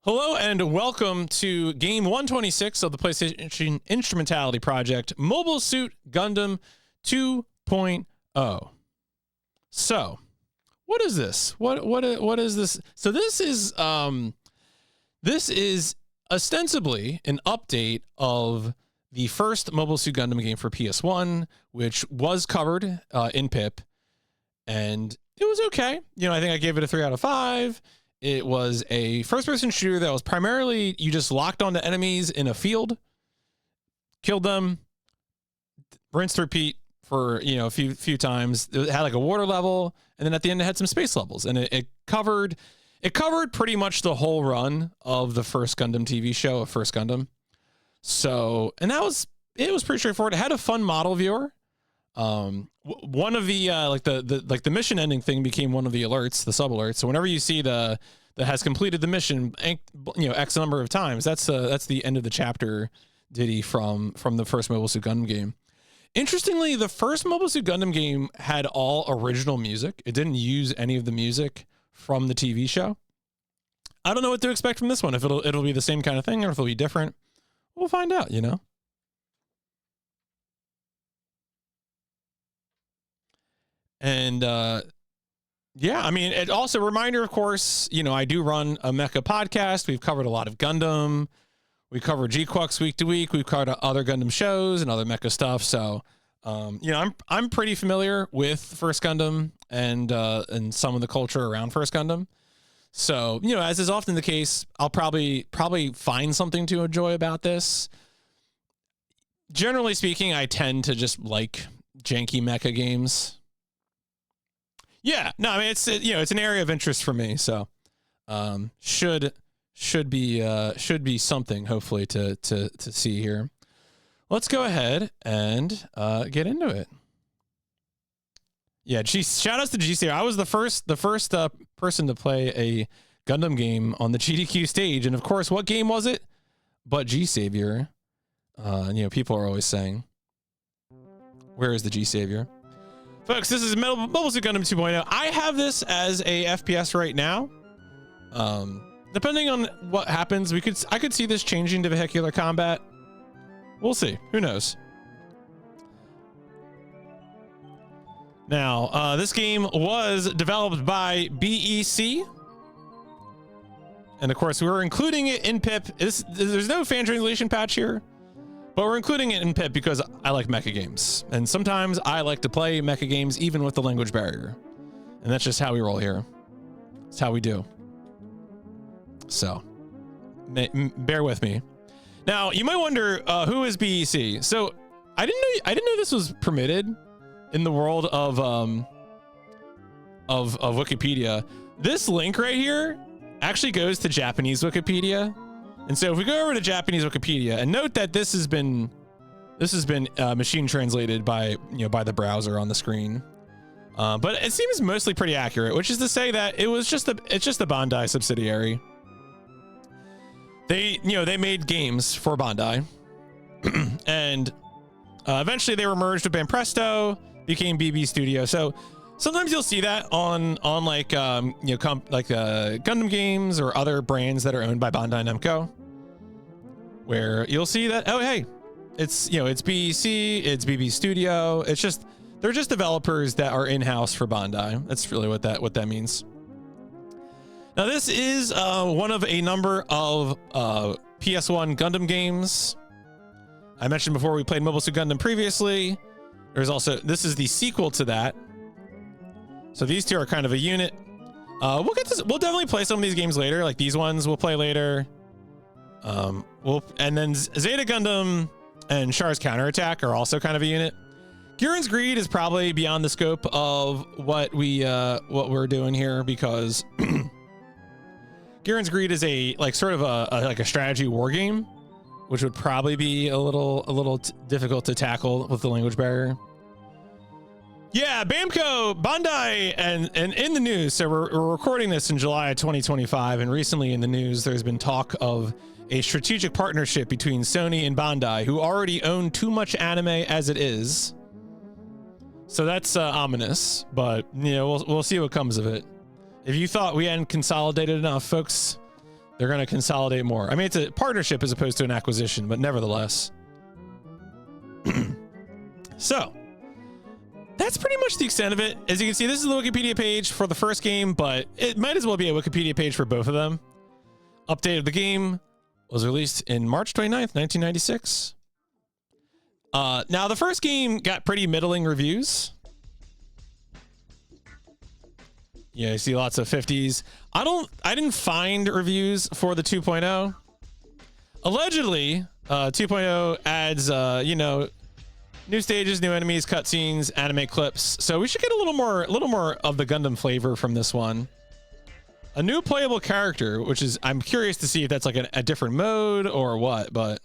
Hello and welcome to game 126 of the PlayStation Instrumentality Project, Mobile Suit Gundam 2.0. So, what is this? What is this? So this is ostensibly an update of the first Mobile Suit Gundam game for PS1, which was covered in PIP, and it was okay. You know, I think I gave it a 3 out of 5. It was a first-person shooter that was primarily you just locked onto enemies in a field, killed them, rinsed, repeat for a few times. It had like a water level, and then at the end it had some space levels, and it covered pretty much the whole run of the first Gundam TV show of First Gundam. So, and it was pretty straightforward. It had a fun model viewer. One of the the mission ending thing became one of the alerts, the sub alerts. So whenever you see that has completed the mission, X number of times, that's the end of the chapter ditty from the first Mobile Suit Gundam game. Interestingly, the first Mobile Suit Gundam game had all original music. It didn't use any of the music from the TV show. I don't know what to expect from this one. If it'll be the same kind of thing or if it'll be different, we'll find out. And yeah, I mean, it also a reminder, of course, I do run a mecha podcast. We've covered a lot of Gundam. We cover G-Quux week to week. We've covered other Gundam shows and other mecha stuff. So, I'm pretty familiar with First Gundam and some of the culture around First Gundam. So, as is often the case, I'll probably find something to enjoy about this. Generally speaking, I tend to just like janky mecha games. Yeah, no, I mean it's an area of interest for me, so should be something hopefully to see here. Let's go ahead and get into it. Yeah, shout outs to GC. I was the first person to play a Gundam game on the GDQ stage, and of course, what game was it? But G Savior. People are always saying, "Where is the G Savior?" Folks, this is Mobile Suit Gundam 2.0. I have this as a FPS right now. Depending on what happens, I could see this changing to vehicular combat. We'll see. Who knows? Now, this game was developed by BEC. And of course, we're including it in PIP. There's no fan translation patch here. But we're including it in PIP because I like mecha games. And sometimes I like to play mecha games even with the language barrier. And that's just how we roll here. It's how we do. So, bear with me. Now, you might wonder, who is BEC? So, I didn't know this was permitted in the world of Wikipedia. This link right here actually goes to Japanese Wikipedia. And so if we go over to Japanese Wikipedia and note that this has been machine translated by the browser on the screen, but it seems mostly pretty accurate, which is to say that it's just a Bandai subsidiary. They made games for Bandai, and eventually they were merged with Banpresto, became BB Studio. So sometimes you'll see that on like Gundam games or other brands that are owned by Bandai Namco, where you'll see that, oh hey, it's BEC, it's BB Studio. They're just developers that are in-house for Bandai. That's really what that means. Now this is one of a number of PS1 Gundam games. I mentioned before we played Mobile Suit Gundam previously. This is the sequel to that. So these two are kind of a unit. We'll definitely play some of these games later. Like these ones we'll play later. And then Zeta Gundam and Char's Counterattack are also kind of a unit. Gurren's Greed is probably beyond the scope of what we're doing here, because Gurren's Greed is a strategy war game, which would probably be a little difficult to tackle with the language barrier. Yeah, Bandai, and in the news. So we're recording this in July of 2025, and recently in the news, there's been talk of a strategic partnership between Sony and Bandai, who already own too much anime as it is. So that's ominous, but we'll see what comes of it. If you thought we hadn't consolidated enough, folks, They're going to consolidate more. I mean, it's a partnership as opposed to an acquisition, but nevertheless. So, that's pretty much the extent of it. As you can see, this is the Wikipedia page for the first game, but it might as well be a Wikipedia page for both of them. Update of the game was released in March 29th, 1996. Now, the first game got pretty middling reviews. Yeah, you see lots of 50s. I didn't find reviews for the 2.0. Allegedly, 2.0 adds, you know, new stages, new enemies, cutscenes, anime clips. So we should get a little more of the Gundam flavor from this one. A new playable character, which is, I'm curious to see if that's like a different mode or what, but.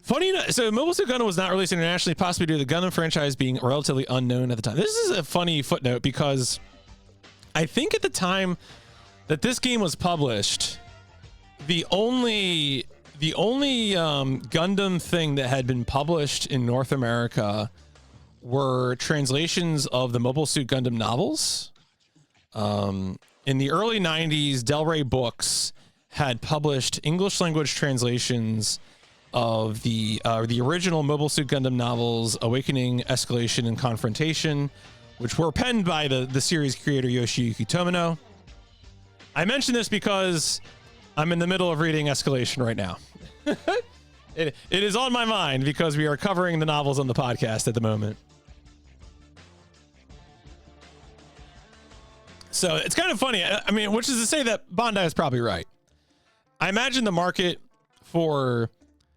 Funny enough, so Mobile Suit Gundam was not released internationally, possibly due to the Gundam franchise being relatively unknown at the time. This is a funny footnote because I think at the time that this game was published, the only Gundam thing that had been published in North America were translations of the Mobile Suit Gundam novels. In the early 90s, Del Rey Books had published English language translations of the original Mobile Suit Gundam novels, Awakening, Escalation, and Confrontation, which were penned by the series creator Yoshiyuki Tomino. I mention this because I'm in the middle of reading Escalation right now. It is on my mind because we are covering the novels on the podcast at the moment. So it's kind of funny. I mean, which is to say that Bandai is probably right. I imagine the market for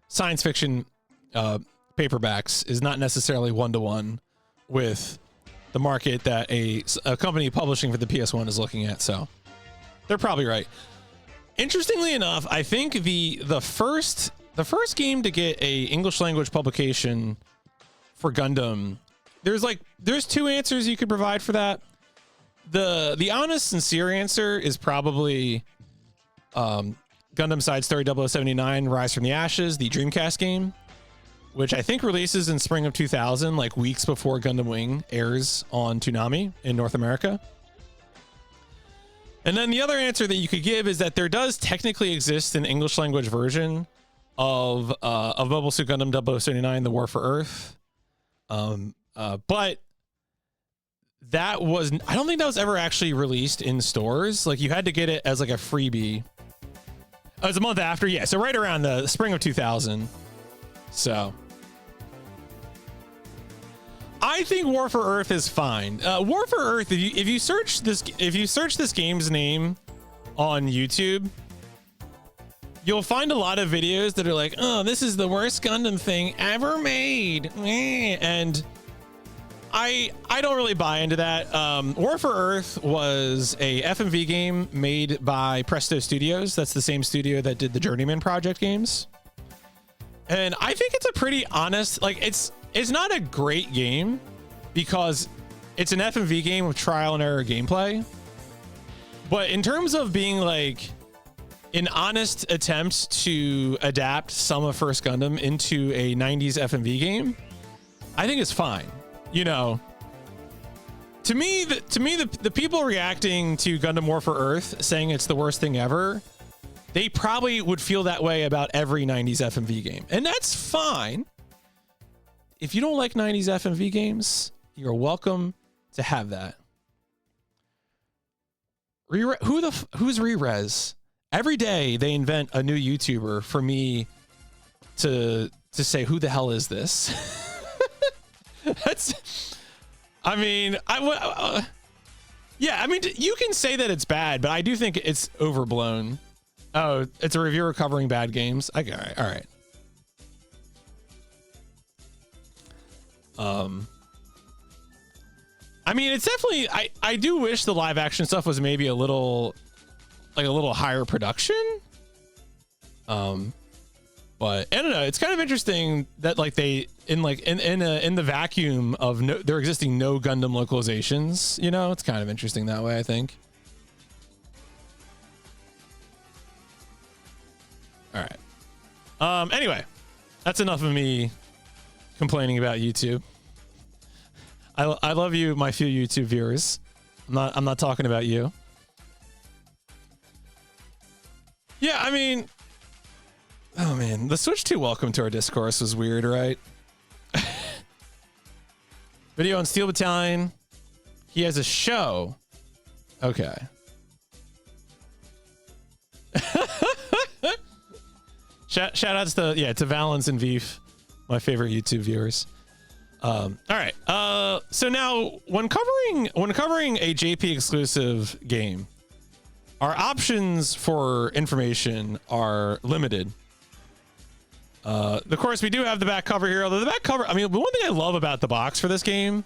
science fiction paperbacks is not necessarily one-to-one with the market that a company publishing for the PS1 is looking at. So they're probably right. Interestingly enough, I think the first game to get a English language publication for Gundam, there's two answers you could provide for that. The honest, sincere answer is probably Gundam Side Story 0079 Rise from the Ashes, the Dreamcast game, which I think releases in spring of 2000, like weeks before Gundam Wing airs on Toonami in North America. And then the other answer that you could give is that there does technically exist an English language version of Mobile Suit Gundam 0079, The War for Earth. But that was, I don't think that was ever actually released in stores. Like you had to get it as like a freebie. Oh, it was a month after, yeah. So right around the spring of 2000. So I think War for Earth is fine. War for Earth, if you search this game's name on YouTube, you'll find a lot of videos that are like, oh, this is the worst Gundam thing ever made. And I don't really buy into that. War for Earth was a FMV game made by Presto Studios. That's the same studio that did the Journeyman Project games. And I think it's a pretty honest, like it's not a great game because it's an FMV game with trial and error gameplay. But in terms of being like an honest attempt to adapt some of First Gundam into a 90s FMV game, I think it's fine. You know, to me, the people reacting to Gundam War for Earth saying it's the worst thing ever, they probably would feel that way about every 90s FMV game. And that's fine. If you don't like 90s FMV games, you're welcome to have that. Who's Re-Res? Every day they invent a new YouTuber for me to say, who the hell is this? That's, I mean, yeah, I mean, you can say that it's bad, but I do think it's overblown. Oh, it's a reviewer covering bad games. Okay, all right. I mean, it's definitely, I do wish the live action stuff was maybe a little higher production. But I don't know. It's kind of interesting that like they in the vacuum of there existing no Gundam localizations. You know, it's kind of interesting that way, I think. All right. Anyway, that's enough of me complaining about YouTube. I love you, my few YouTube viewers. I'm not talking about you. Yeah, I mean, oh man, the Switch 2 welcome to our discourse was weird, right? Video on Steel Battalion. He has a show. Okay. Shout outs to Valence and Veef, my favorite YouTube viewers. All right. So now when covering a JP exclusive game, our options for information are limited. Of course, we do have the back cover here. Although the back cover, I mean, the one thing I love about the box for this game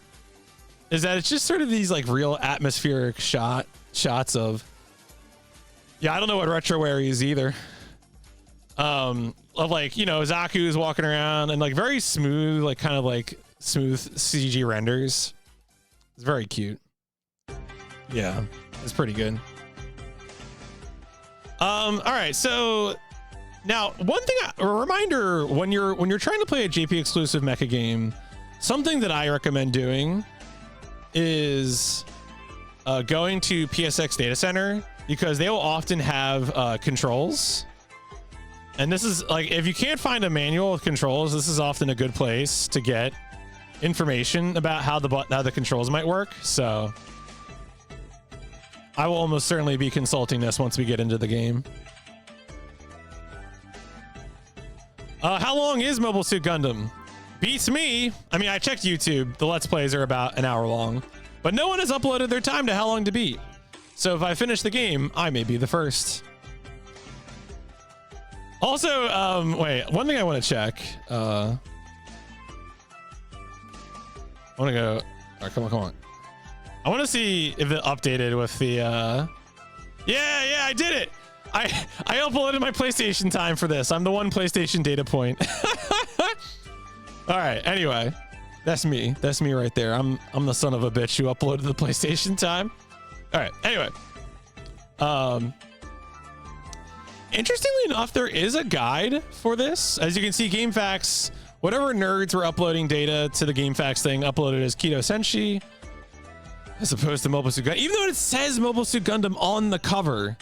is that it's just sort of these like real atmospheric shots of. Yeah, I don't know what retroware is either. Of like, you know, Zaku's walking around and like very smooth, like kind of like smooth CG renders. It's very cute. Yeah, it's pretty good. All right, so now one thing, a reminder when you're trying to play a JP exclusive mecha game, something that I recommend doing is going to PSX Data Center, because they will often have controls. And this is like, if you can't find a manual with controls, this is often a good place to get information about how the controls might work. So I will almost certainly be consulting this once we get into the game. How long is Mobile Suit Gundam? Beats me. I mean, I checked YouTube. The Let's Plays are about an hour long, but no one has uploaded their time to how long to beat. So if I finish the game, I may be the first. Also, wait, one thing I want to check. I want to go. All right, come on. I want to see if it updated with the. Yeah, I did it. I uploaded my PlayStation time for this. I'm the one PlayStation data point. All right. Anyway, that's me. That's me right there. I'm the son of a bitch who uploaded the PlayStation time. All right. Anyway, interestingly enough, there is a guide for this. As you can see, GameFAQs, whatever nerds were uploading data to the GameFAQs thing, uploaded as Keto Senshi, as opposed to Mobile Suit Gundam. Even though it says Mobile Suit Gundam on the cover,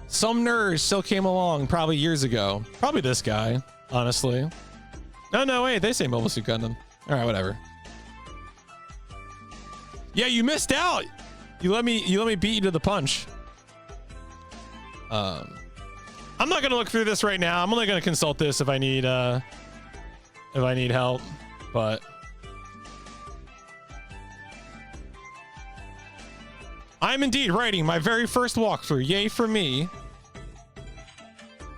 some nerds still came along probably years ago. Probably this guy, honestly. No, wait, they say Mobile Suit Gundam. All right, whatever. Yeah, you missed out. You let me beat you to the punch. I'm not gonna look through this right now. I'm only gonna consult this if I need help. But I'm indeed writing my very first walkthrough. Yay for me!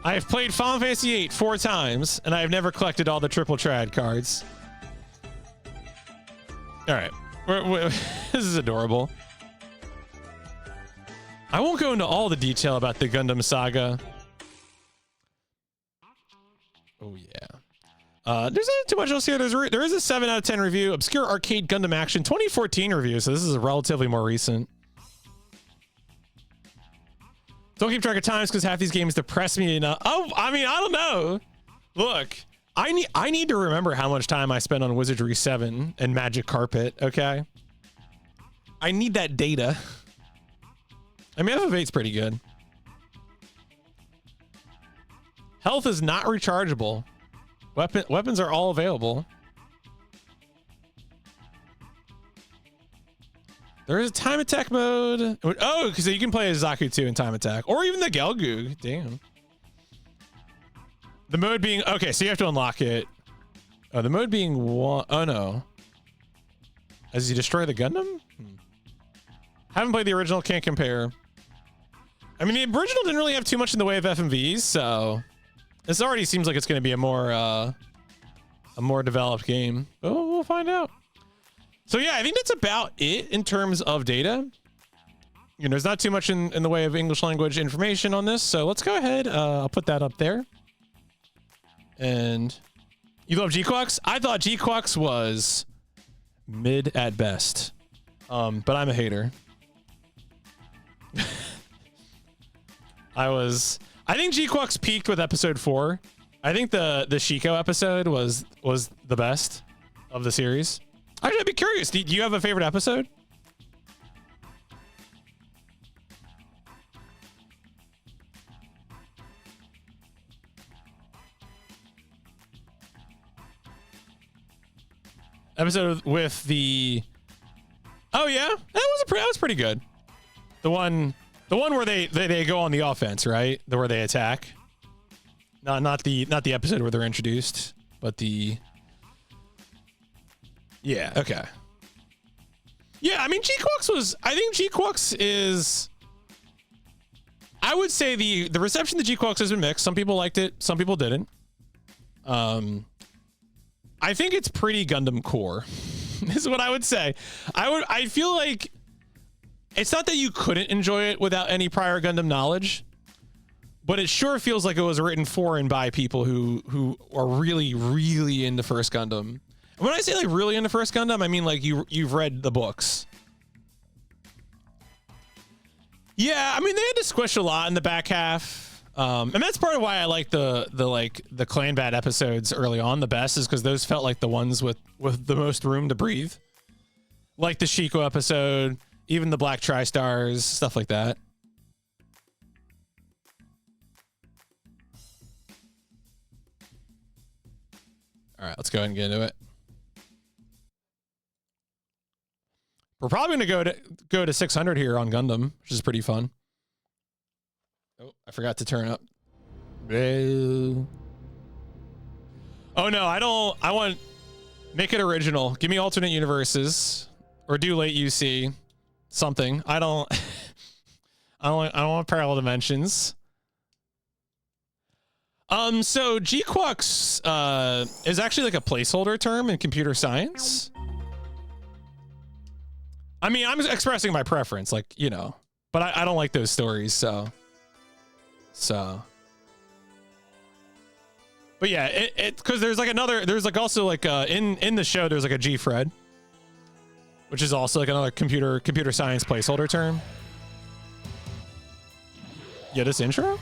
I have played Final Fantasy VIII 4 times, and I have never collected all the triple trad cards. All right, this is adorable. I won't go into all the detail about the Gundam saga. Oh yeah. There's not too much else here. There is a 7 out of 10 review. Obscure Arcade Gundam Action 2014 review. So this is a relatively more recent. Don't keep track of times because half these games depress me enough. Oh, I mean, I don't know. Look, I need to remember how much time I spent on Wizardry 7 and Magic Carpet. Okay. I need that data. I mean, FF8's pretty good. Health is not rechargeable. Weapons are all available. There is a time attack mode. Oh, because you can play as Zaku 2 in time attack, or even the Gelgoog. Damn. The mode being okay, so you have to unlock it. Oh, the mode being one. Oh no. As you destroy the Gundam. Haven't played the original. Can't compare. I mean, the original didn't really have too much in the way of FMVs, so this already seems like it's going to be a more developed game. Oh, we'll find out. So yeah, I think that's about it in terms of data. You know, there's not too much in the way of English language information on this, so let's go ahead. I'll put that up there. And you love G-Quux? I thought G-Quux was mid at best, but I'm a hater. I think G-Quux peaked with episode 4. I think the Shiko episode was the best of the series. Actually, I'd be curious. Do you have a favorite episode? episode with the. Oh yeah, that was pretty good. The one where they go on the offense, right? Where they attack. Not the episode where they're introduced, but the. Yeah. Okay. Yeah, I mean, I think G-Quux is. I would say the reception to G-Quux has been mixed. Some people liked it, some people didn't. I think it's pretty Gundam core, is what I would say. I feel like it's not that you couldn't enjoy it without any prior Gundam knowledge, but it sure feels like it was written for and by people who are really, really into First Gundam. And when I say like really into First Gundam, I mean like you've read the books. Yeah, I mean they had to squish a lot in the back half. And that's part of why I like the Clan Bad episodes early on the best, is because those felt like the ones with the most room to breathe. Like the Shiko episode, even the Black Tri-Stars, stuff like that. All right, let's go ahead and get into it. We're probably going to go to 600 here on Gundam, which is pretty fun. Oh, I forgot to turn up. Oh no, I want make it original. Give me alternate universes or do late UC something. I don't want parallel dimensions. So G-Quux is actually like a placeholder term in computer science. I mean, I'm expressing my preference, like, you know, but I don't like those stories, so. But yeah, because there's like there's like also like in the show there's like a G-Fred, which is also like another computer science placeholder term. Yeah, this intro.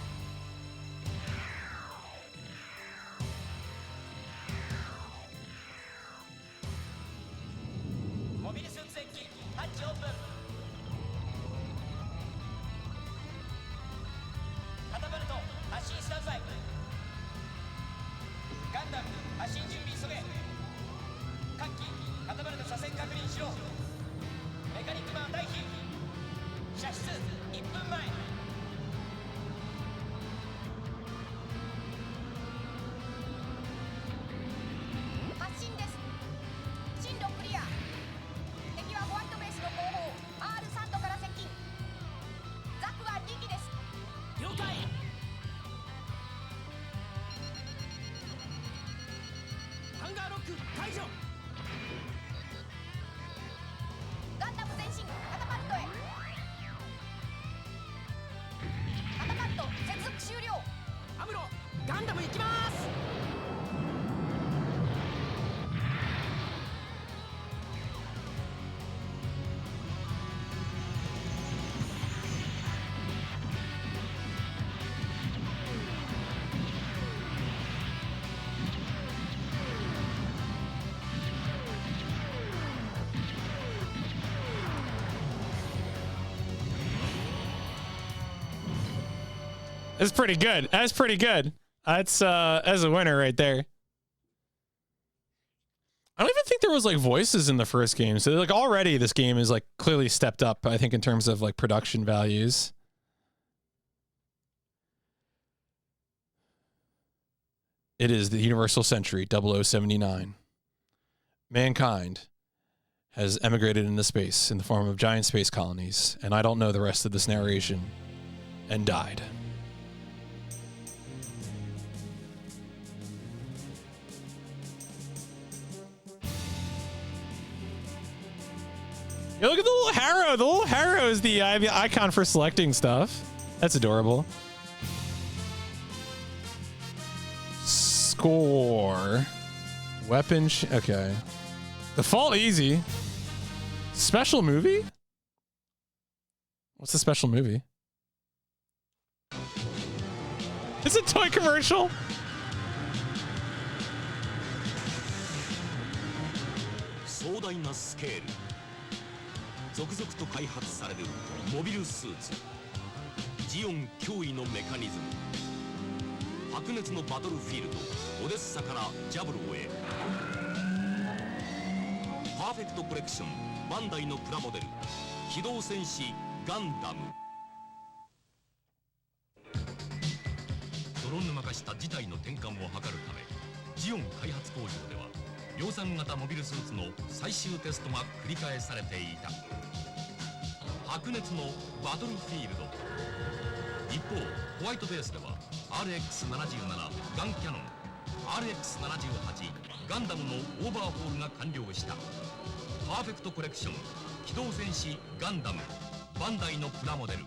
That's pretty good. That's pretty good. That's a winner right there. I don't even think there was like voices in the first game. So like already this game is like clearly stepped up, I think, in terms of like production values. It is the Universal Century 0079. Mankind has emigrated into space in the form of giant space colonies, and I don't know the rest of this narration, and died. Yeah, look at the little harrow. The little harrow is the icon for selecting stuff. That's adorable. Score. Weapon. Okay. Default easy. Special movie? What's the special movie? It's a toy commercial. Scale. 続々と開発されるモビルスーツジオン脅威のメカニズム白熱のバトルフィールドオデッサからジャブローへーフェクトコレクションバンダイのプラモデル機動戦士ガンダム。泥沼化した事態の転換を図るためジオン開発工場では量産型モビルスーツの最終テストが繰り返されていた。白熱のバトルフィールド。一方ホワイトベースでは RX77 ガンキャノン RX78 ガンダムのオーバーホールが完了した。パーフェクトコレクション機動戦士ガンダムバンダイのプラモデル。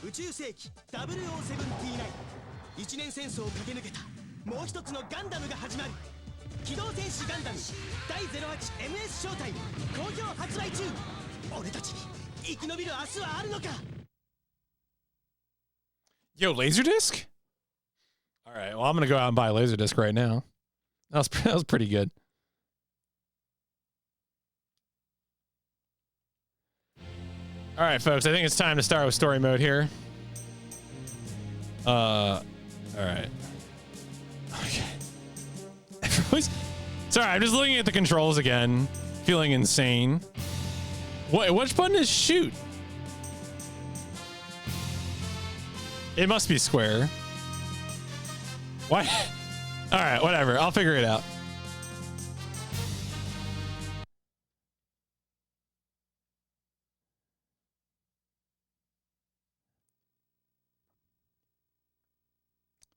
宇宙世紀0079、一年戦争を駆け抜けたもう一つのガンダムが始まる。機動戦士ガンダム第 08MS 招待好評発売中。俺たちに生き延びる明日はあるのか。 Yo, Laserdisc? All right, well, I'm going to go out and buy a Laserdisc right now. That was pretty good. All right, folks, I think it's time to start with story mode here. All right. Okay. Sorry, I'm just looking at the controls again, feeling insane. Which button is shoot? It must be square. What? All right, whatever. I'll figure it out.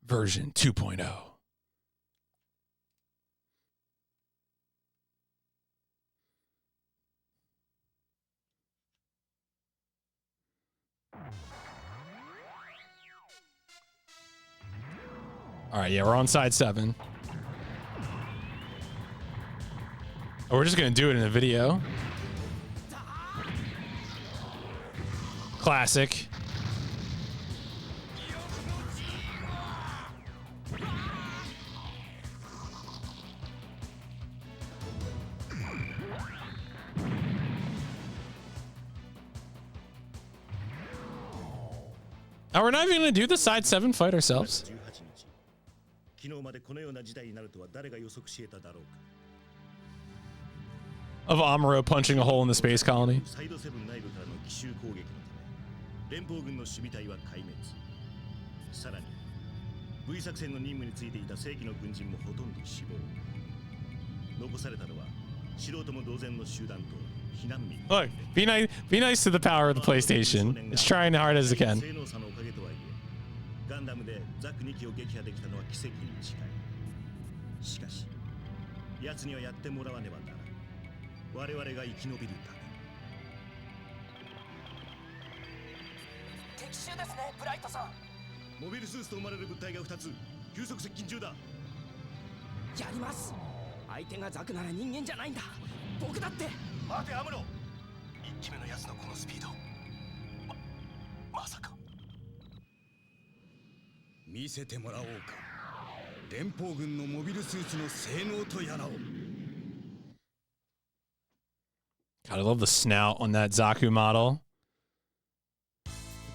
Version 2.0. All right, yeah, we're on side 7. Oh, we're just gonna do it in a video. Classic. Oh, we're not even gonna do the side 7 fight ourselves. Of Amuro punching a hole in the space colony. Look, be nice to the power of the PlayStation. It's trying hard as it can. God, I love the snout on that Zaku model.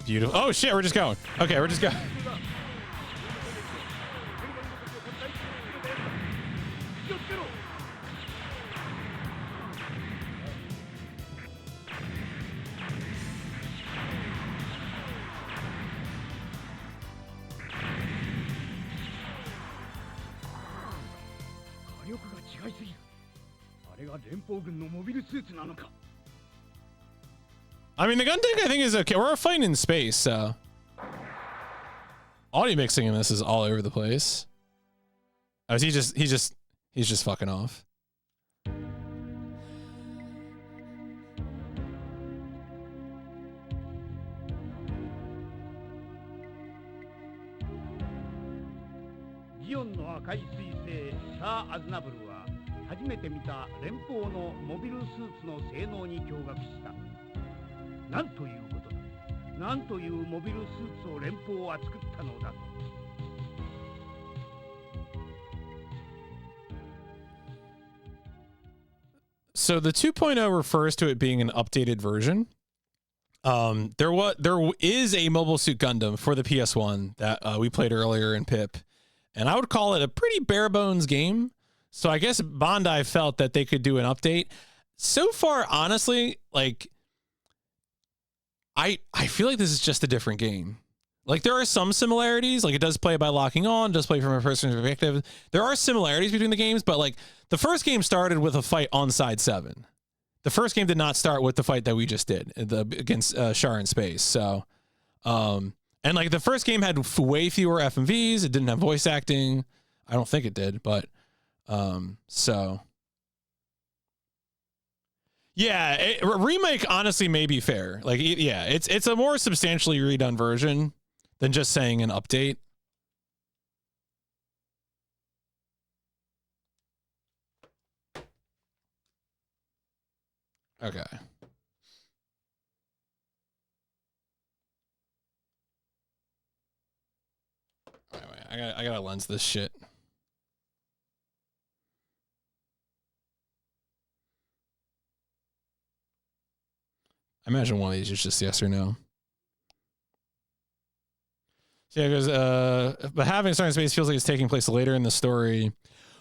Beautiful. Oh shit, we're just going. Okay, we're just going. I mean, the gun tank I think is okay. We're fighting in space, so audio mixing in this is all over the place. Oh, is he's just fucking off. So the 2.0 refers to it being an updated version. There is a Mobile Suit Gundam for the PS1 that we played earlier in PIP, and I would call it a pretty bare bones game. So I guess Bandai felt that they could do an update. So far, honestly, like I feel like this is just a different game. Like there are some similarities, like it does play by locking on, does play from a person's perspective. There are similarities between the games, but like the first game started with a fight on side 7. The first game did not start with the fight that we just did against Char in space. So, and like the first game had way fewer FMVs. It didn't have voice acting. I don't think it did, but so yeah, remake honestly may be fair. Like yeah, it's a more substantially redone version than just saying an update. Okay. Wait, I gotta lens this shit. I imagine one of these is just yes or no. So yeah, it goes, but having a starting space feels like it's taking place later in the story.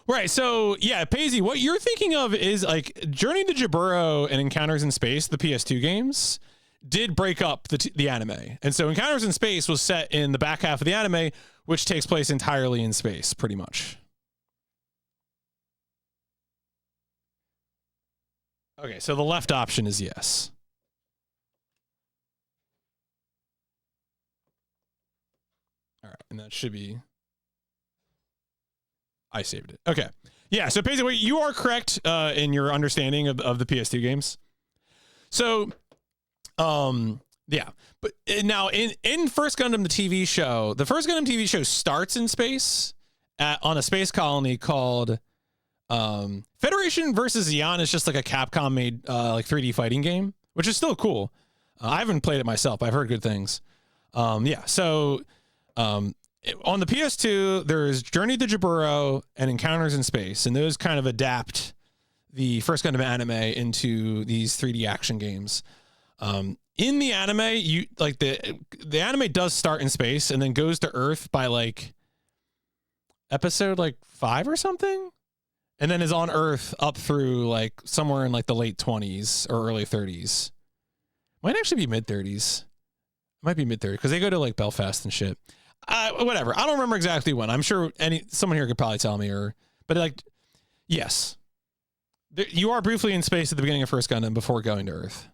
Right, so yeah, Paisley, what you're thinking of is like Journey to Jaburo and Encounters in Space, the PS2 games, did break up the anime. And so Encounters in Space was set in the back half of the anime, which takes place entirely in space, pretty much. Okay, so the left option is yes. All right, and that should be... I saved it. Okay. Yeah, so basically you are correct in your understanding of the PS2 games. So, yeah. But now in First Gundam, the TV show, the First Gundam TV show starts in space on a space colony called Federation versus Zeon. Is just like a Capcom made like 3D fighting game, which is still cool. I haven't played it myself, but I've heard good things. Yeah, so... on the PS2, there's Journey to Jaburo and Encounters in Space, and those kind of adapt the First Gundam anime into these 3D action games. In the anime, you like the anime does start in space and then goes to Earth by like episode like 5 or something, and then is on Earth up through like somewhere in like the late 20s or early 30s. Might actually be mid 30s. Might be mid 30s because they go to like Belfast and shit. Whatever. I don't remember exactly when. I'm sure someone here could probably tell me, but like, yes, you are briefly in space at the beginning of First Gundam before going to Earth.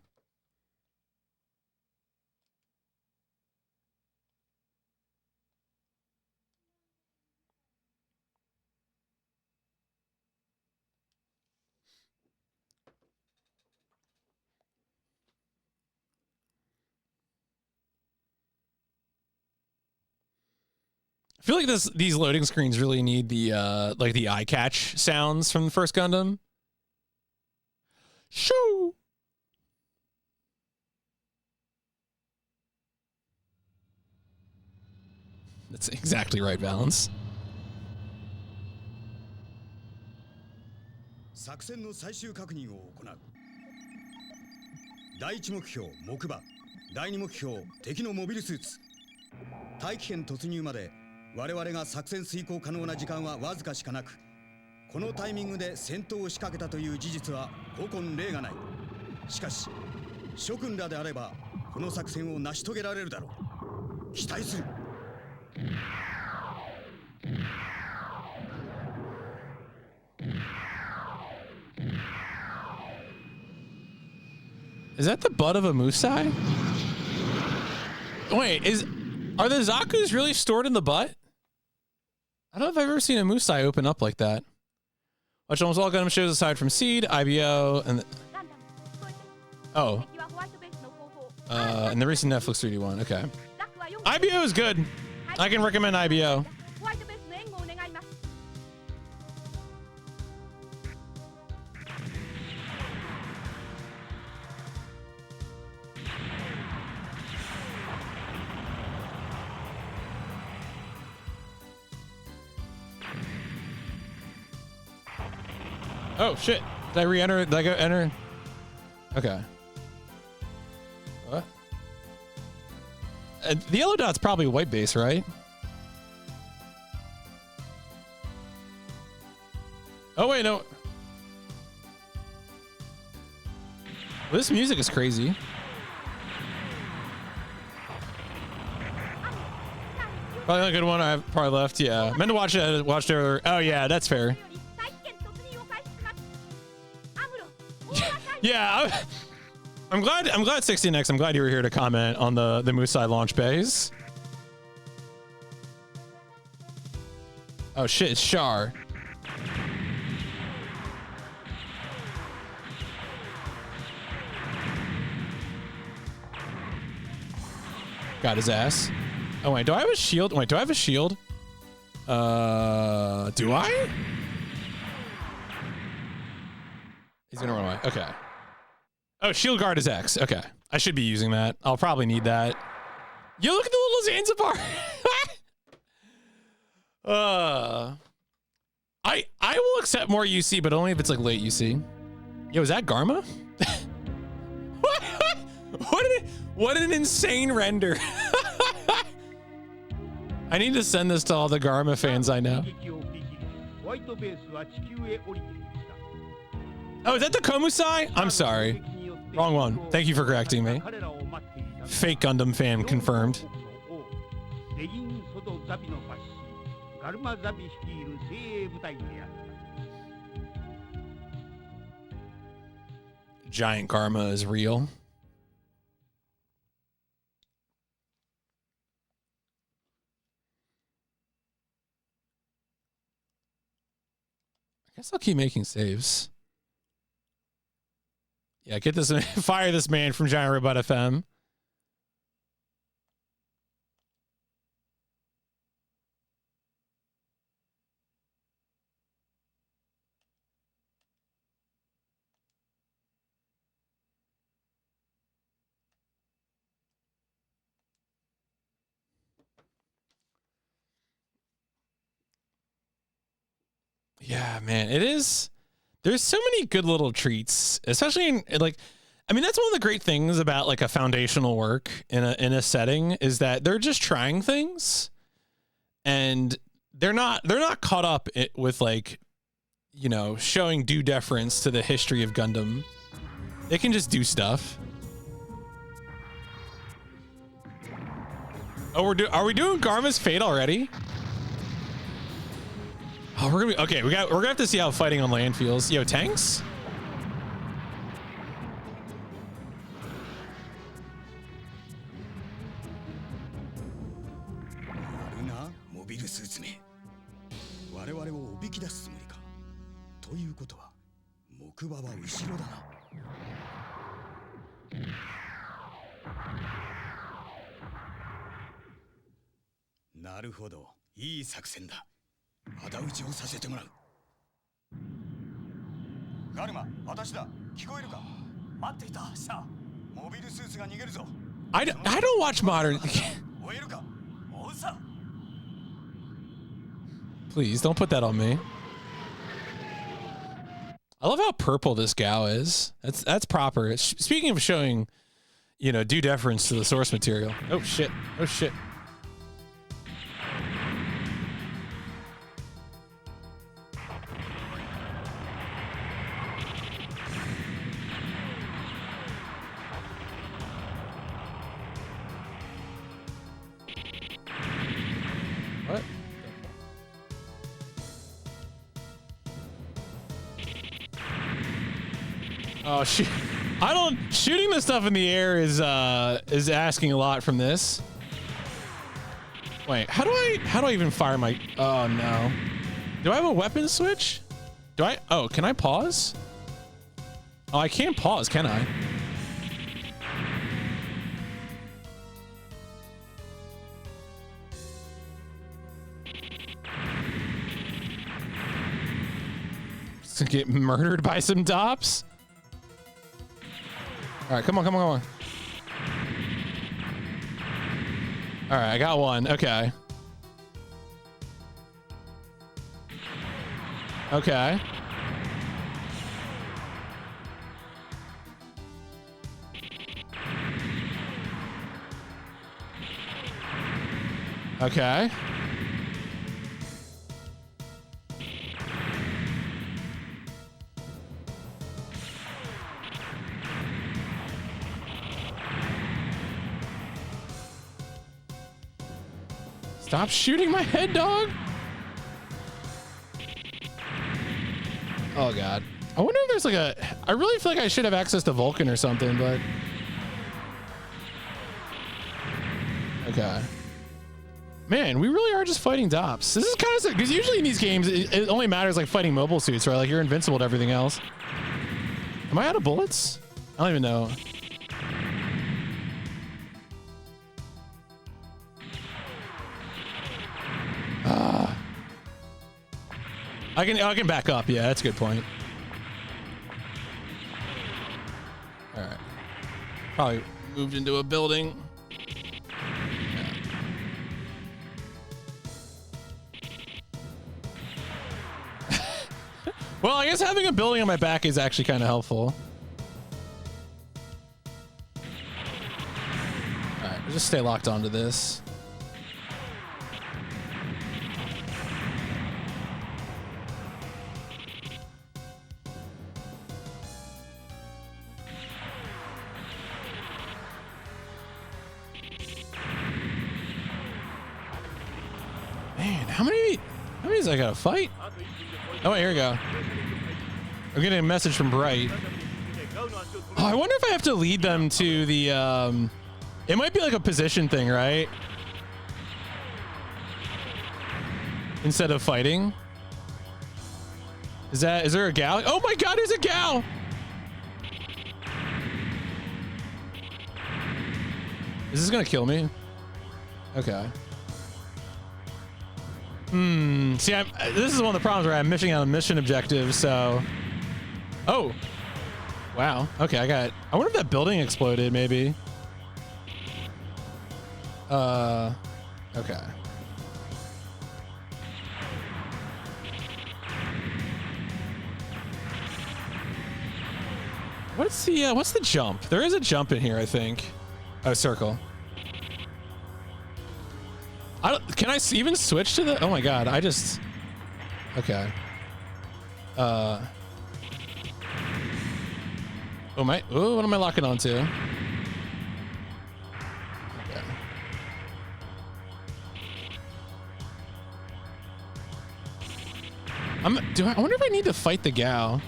I feel like these loading screens really need the like the eye catch sounds from the First Gundam. Shoo! That's exactly right, Balance. 作戦の最終確認を行う。第一目標木馬、第二目標敵のモビルスーツ。大気圏突入まで我々が作戦遂行可能な時間はわずかしかなく、このタイミングで戦闘を仕掛けたという事実は古今例がない。しかし諸君らであればこの作戦を成し遂げられるだろう。期待する。Is that the butt of a Musai? Wait, are the Zaku's really stored in the butt? I don't know if I've ever seen a Musai open up like that. Watch almost all Gundam shows aside from Seed, IBO, and and the recent Netflix 3D one. Okay, IBO is good. I can recommend IBO. Oh shit! Did I re-enter? Did I go enter? Okay. What? The yellow dot's probably white base, right? Oh really know. This music is crazy. Probably a good one. I've probably left. Yeah, meant to watch it. Watched it earlier. Oh yeah, that's fair. Yeah, I'm glad 16X. I'm glad you were here to comment on the Musai launch bays. Oh shit, it's Char. Got his ass. Oh wait, do I have a shield? Wait, do I have a shield? Do I? He's gonna run away. Okay. Oh, shield guard is X. Okay. I should be using that. I'll probably need that. Yo, look at the little Zanzibar. I will accept more UC, but only if it's like late UC. Yo, is that Garma? What an insane render. I need to send this to all the Garma fans I know. Oh, is that the Komusai? I'm sorry. Wrong one. Thank you for correcting me. Fake Gundam fan confirmed. Giant Garma is real. I guess I'll keep making saves. Yeah, get this, fire this man from Giant Robot FM. Yeah, man, it is. There's so many good little treats, especially in like, I mean, that's one of the great things about like a foundational work in a setting is that they're just trying things, and they're not caught up with like, you know, showing due deference to the history of Gundam. They can just do stuff. Oh, are we doing Garma's Fate already? Oh, we're gonna be okay. We're gonna have to see how fighting on land feels. Yo, tanks. I don't watch modern. Please don't put that on me. I love how purple this Gao is. That's proper. Speaking of showing, you know, due deference to the source material. Oh shit. Oh shit. What? Oh shit! Shooting the stuff in the air is asking a lot from this. Wait, how do I even fire my? Oh no! Do I have a weapon switch? Do I? Oh, can I pause? Oh, I can't pause, can I? Just gonna get murdered by some dops. All right, come on. All right, I got one. Okay. Okay. Stop shooting my head, dog. Oh, God. I wonder if there's like a... I really feel like I should have access to Vulcan or something, but... Okay. Man, we really are just fighting Dops. This is kind of... Because usually in these games, it only matters like fighting mobile suits, right? Like you're invincible to everything else. Am I out of bullets? I don't even know. I can back up. Yeah, that's a good point. All right. Probably moved into a building. Yeah. Well, I guess having a building on my back is actually kind of helpful. All right, we'll just stay locked onto this. How many is I gotta fight? Oh, wait, here we go. I'm getting a message from Bright. Oh, I wonder if I have to lead them to the, it might be like a position thing, right? Instead of fighting. Is there a gal? Oh my God, there's a gal! Is this gonna kill me? Okay. See, this is one of the problems where I'm missing out on mission objectives, so... Oh! Wow, okay, I wonder if that building exploded, maybe. Okay. What's the jump? There is a jump in here, I think. Oh, circle. Can I even switch to the... Oh my God, I just... Okay. Oh, what am I locking onto? Okay. I wonder if I need to fight the gal.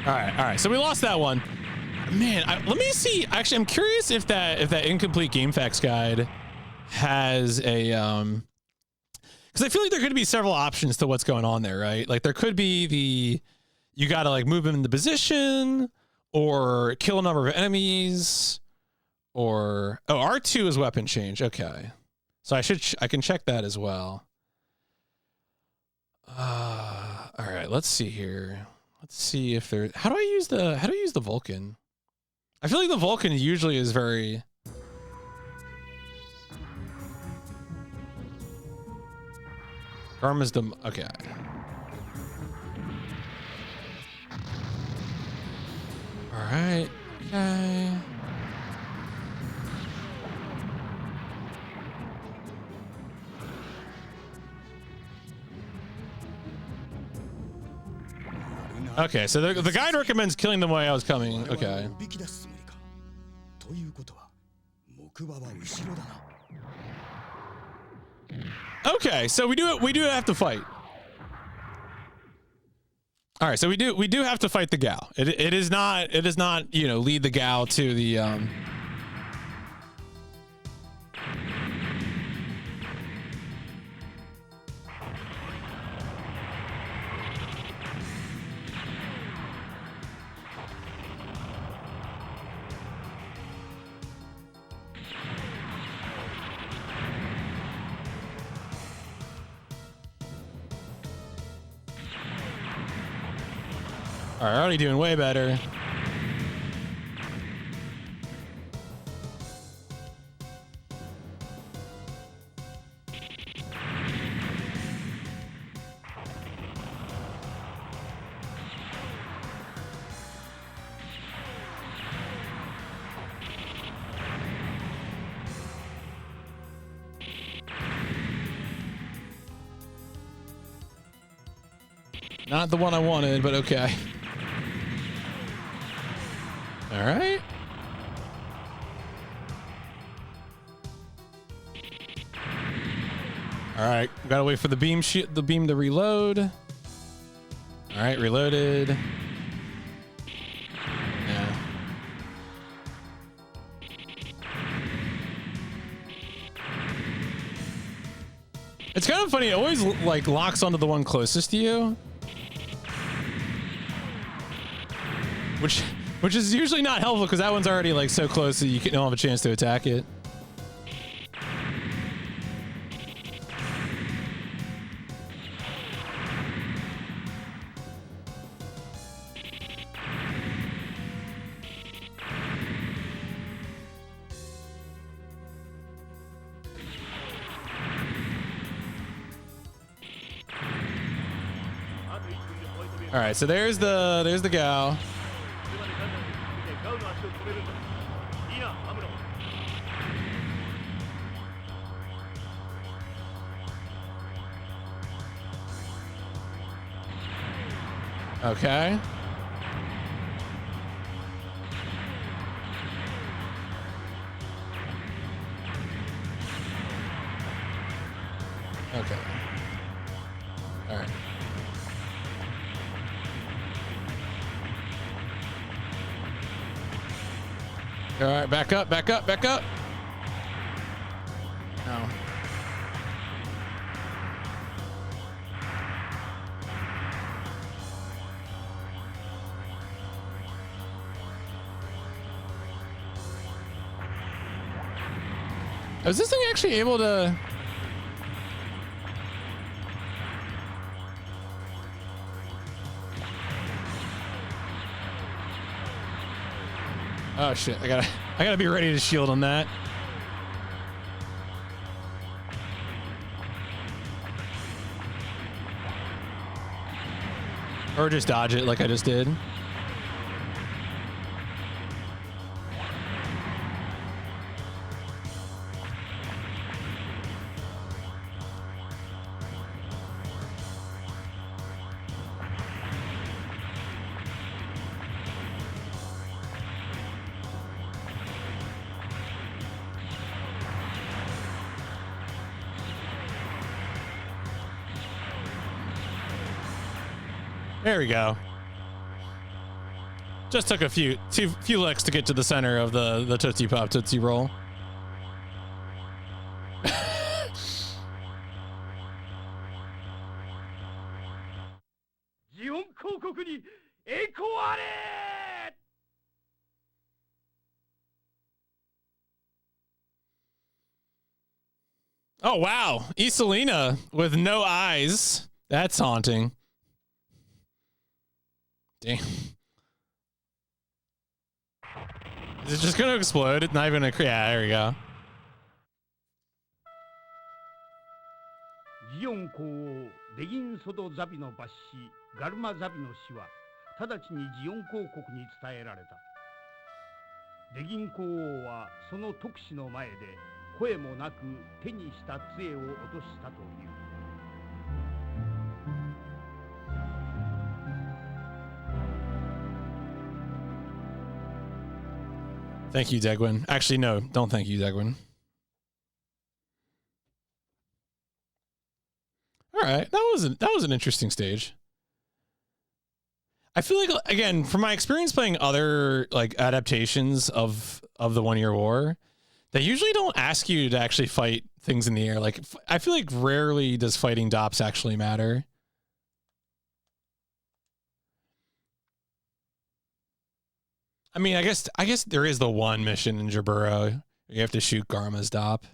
All right. So we lost that one. Man, let me see. Actually, I'm curious if that incomplete game facts guide has a because I feel like there could be several options to what's going on there, right? Like there could be you got to like move him into position or kill a number of enemies, or R2 is weapon change. Okay, so I can check that as well. All right, let's see here. Let's see if there. How do I use the Vulcan? I feel like the Vulcan usually is very. Karma's the okay. All right. Okay. Okay, so the guide recommends killing them while I was coming. Okay. Okay, so we do have to fight. All right, so we do have to fight the gal. It is not lead the gal to the All right, already doing way better. Not the one I wanted, but okay. All right. All right, gotta wait for the beam to reload. All right, reloaded. Yeah. It's kind of funny. It always like locks onto the one closest to you, which is usually not helpful because that one's already like so close that you don't have a chance to attack it. All right, so there's the gal. Okay. Okay. All right. All right, back up, back up, back up. No. Is this thing actually able to... Oh shit, I gotta be ready to shield on that. Or just dodge it like I just did. There we go. Just took a few licks to get to the center of the Tootsie Pop Tootsie Roll. Oh wow, Iselina with no eyes. That's haunting. Damn. Is it just gonna explode? It's not even gonna... Yeah, there we go. ジオン公王デギンソドザビの抜子ガルマザビの死は直ちにジオン公国に伝えられた。デギン公王はその特使の前で声もなく手にした杖を落としたという。 Thank you, Degwin. Actually, no, don't thank you, Degwin. All right, that was an interesting stage. I feel like, again, from my experience playing other like adaptations of the 1 Year War, they usually don't ask you to actually fight things in the air. Like, I feel like rarely does fighting DOPS actually matter. I mean, I guess there is the one mission in Jaburo. You have to shoot Garma's DOP.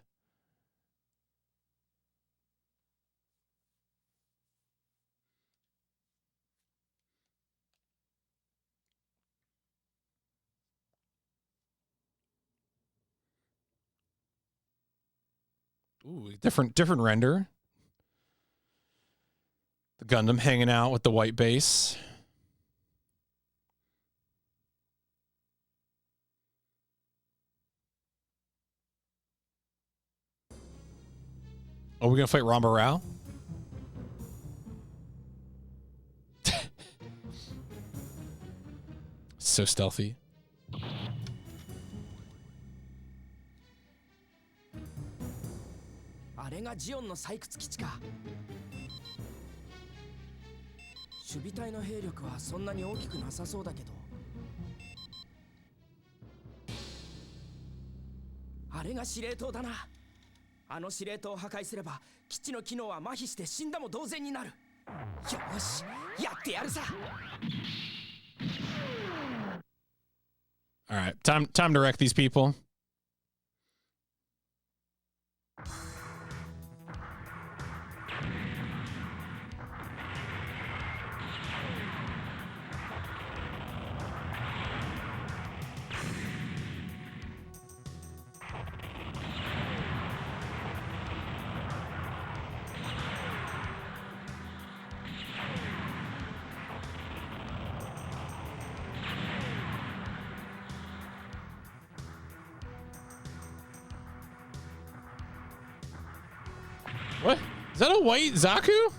Ooh, different render. The Gundam hanging out with the white base. Oh, we're gonna fight Ramba Rao? so stealthy. あれがジオンの採掘基地か。守備隊の兵力はそんなに大きくなさそうだけど。あれが司令塔だな。あの司令塔を破壊すれば基地の機能は麻痺して死んだも同然になる。よし、やってやるさ。 All right, time to wreck these people. What? Is that a white Zaku?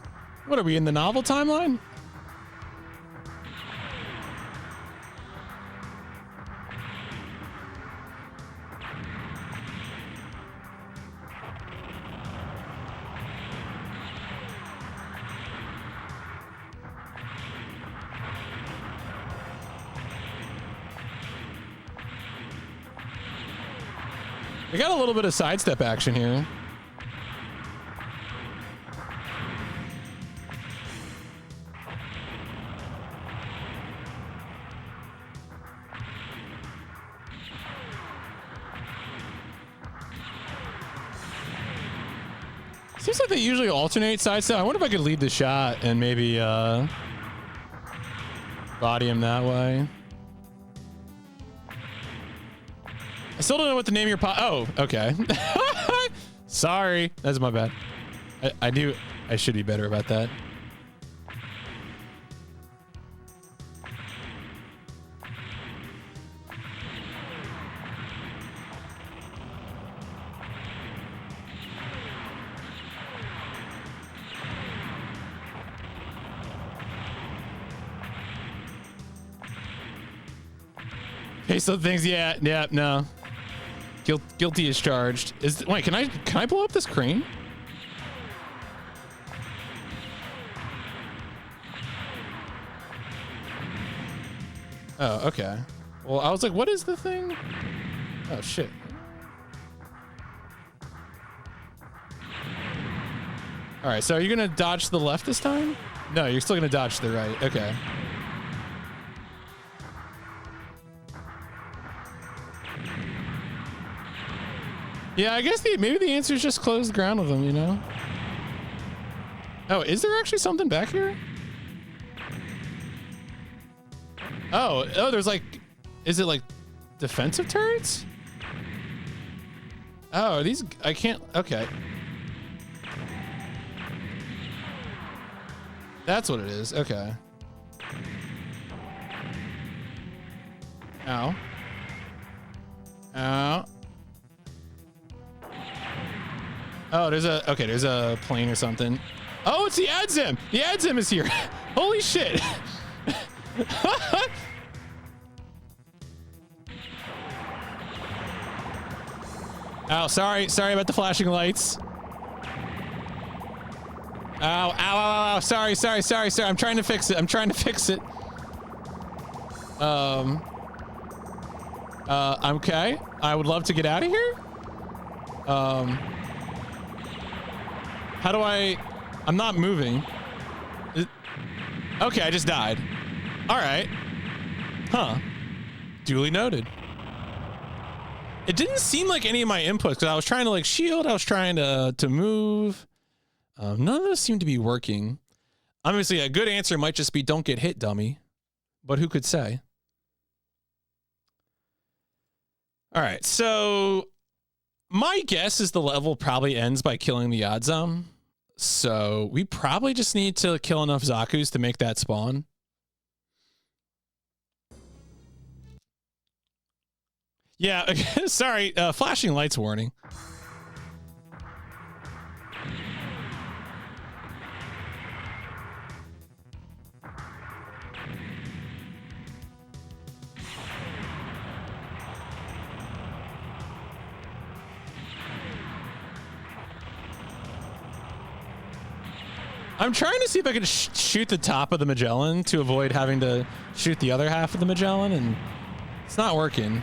What are we in the novel timeline? We got a little bit of sidestep action here. Seems like they usually alternate sidestep. I wonder if I could lead the shot and maybe body him that way. I still don't know what to name your pot. Oh, okay. Sorry. That's my bad. I knew I should be better about that. Okay, so things, yeah, no. Guilty is charged. Wait, can I blow up this crane? Oh, okay. Well, I was like, what is the thing? Oh shit. All right, so are you gonna dodge to the left this time? No, you're still gonna dodge to the right. Okay. Yeah, I guess maybe the answer is just close the ground with them, you know? Oh, is there actually something back here? Oh, there's like, is it like defensive turrets? Oh, are these, I can't, okay. That's what it is, okay. Ow. Ow. Oh, there's a plane or something. Oh, it's the Adzim! The Adzim is here! Holy shit! Oh, sorry about the flashing lights. Ow, sorry. I'm trying to fix it. I'm okay. I would love to get out of here. How do I'm not moving. Okay, I just died. All right. Huh. Duly noted. It didn't seem like any of my inputs, because I was trying to like shield, I was trying to move. None of those seem to be working. Obviously, a good answer might just be don't get hit, dummy. But who could say? All right, so my guess is the level probably ends by killing the Adzam. So we probably just need to kill enough Zakus to make that spawn. Yeah, sorry, flashing lights warning. I'm trying to see if I can shoot the top of the Magellan to avoid having to shoot the other half of the Magellan, and it's not working.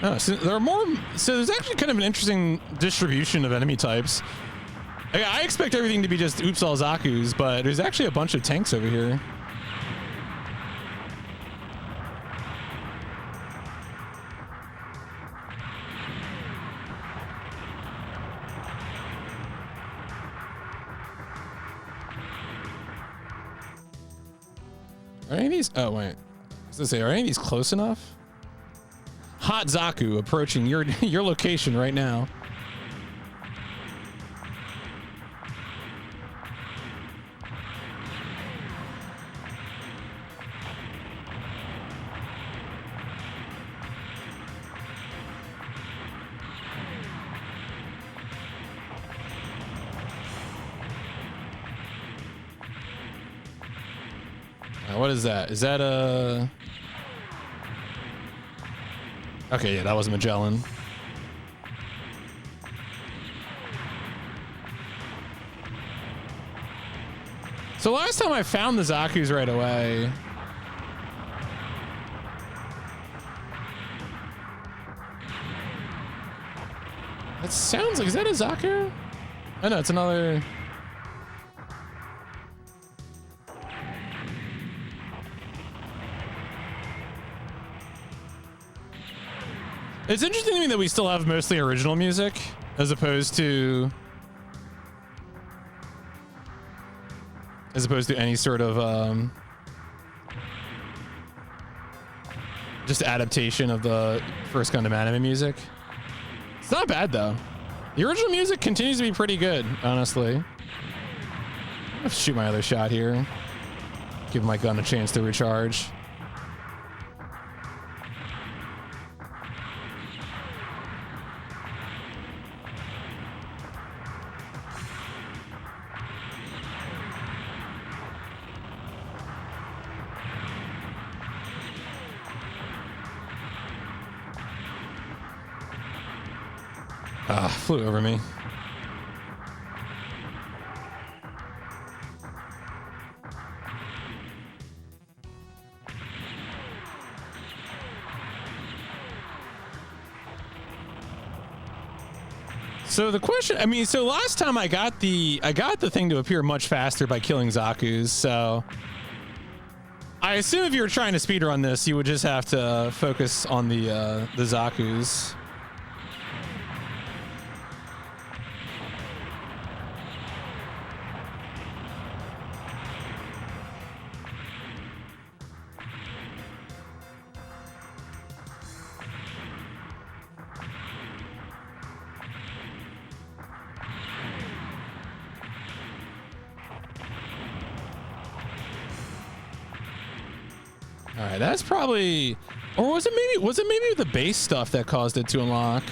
Oh, so there are more. So there's actually kind of an interesting distribution of enemy types. I expect everything to be just oops all Zaku's, but there's actually a bunch of tanks over here. Are any of these? Oh wait, I was gonna say, are any of these close enough? Hot Zaku approaching your location right now. What is that? Is that a... Okay, yeah, that was Magellan. So last time I found the Zaku's right away. That sounds like, is that a Zaku? Oh no, it's another... It's interesting to me that we still have mostly original music as opposed to any sort of just adaptation of the first Gundam anime music. It's not bad though. The original music continues to be pretty good, honestly. Let's shoot my other shot here. Give my gun a chance to recharge. Flew over me. So the question, I mean, so last time I got the thing to appear much faster by killing Zaku's, so I assume if you were trying to speedrun this, you would just have to focus on the Zaku's. All right, that's probably, or was it maybe the base stuff that caused it to unlock?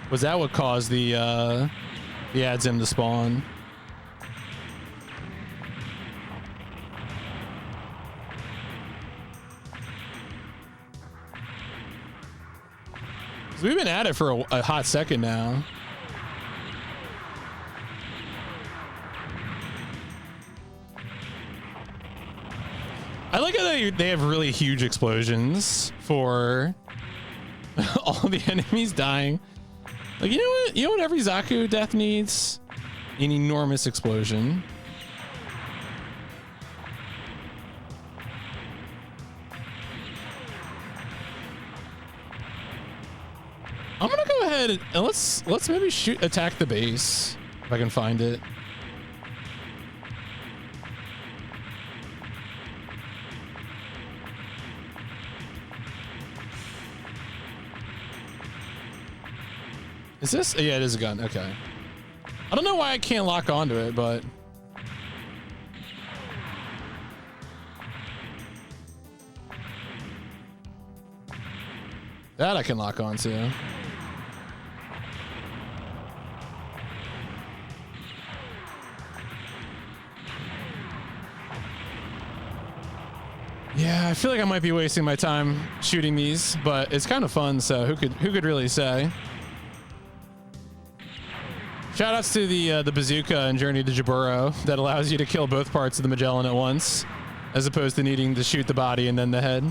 Was that what caused the Adzim to spawn? So we've been at it for a hot second now. I like how they have really huge explosions for all the enemies dying. Like, you know what every Zaku death needs? An enormous explosion. I'm gonna go ahead ahead and let's maybe attack the base if I can find it. Is this? Yeah, it is a gun. Okay. I don't know why I can't lock onto it, but that I can lock onto. Yeah, I feel like I might be wasting my time shooting these, but it's kind of fun, so who could really say? Shoutouts to the bazooka in Journey to Jaburo that allows you to kill both parts of the Magellan at once, as opposed to needing to shoot the body and then the head.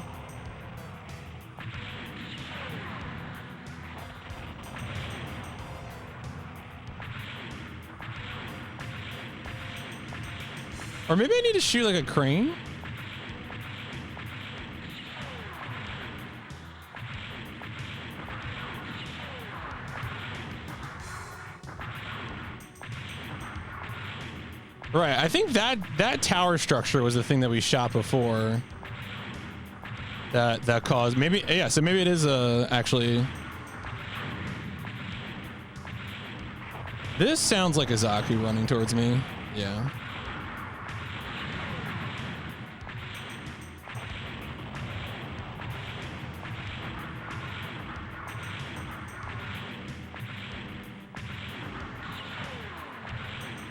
Or maybe I need to shoot like a crane? Right, I think that tower structure was the thing that we shot before. That caused maybe, yeah. So maybe it is actually. This sounds like a Zaku running towards me. Yeah.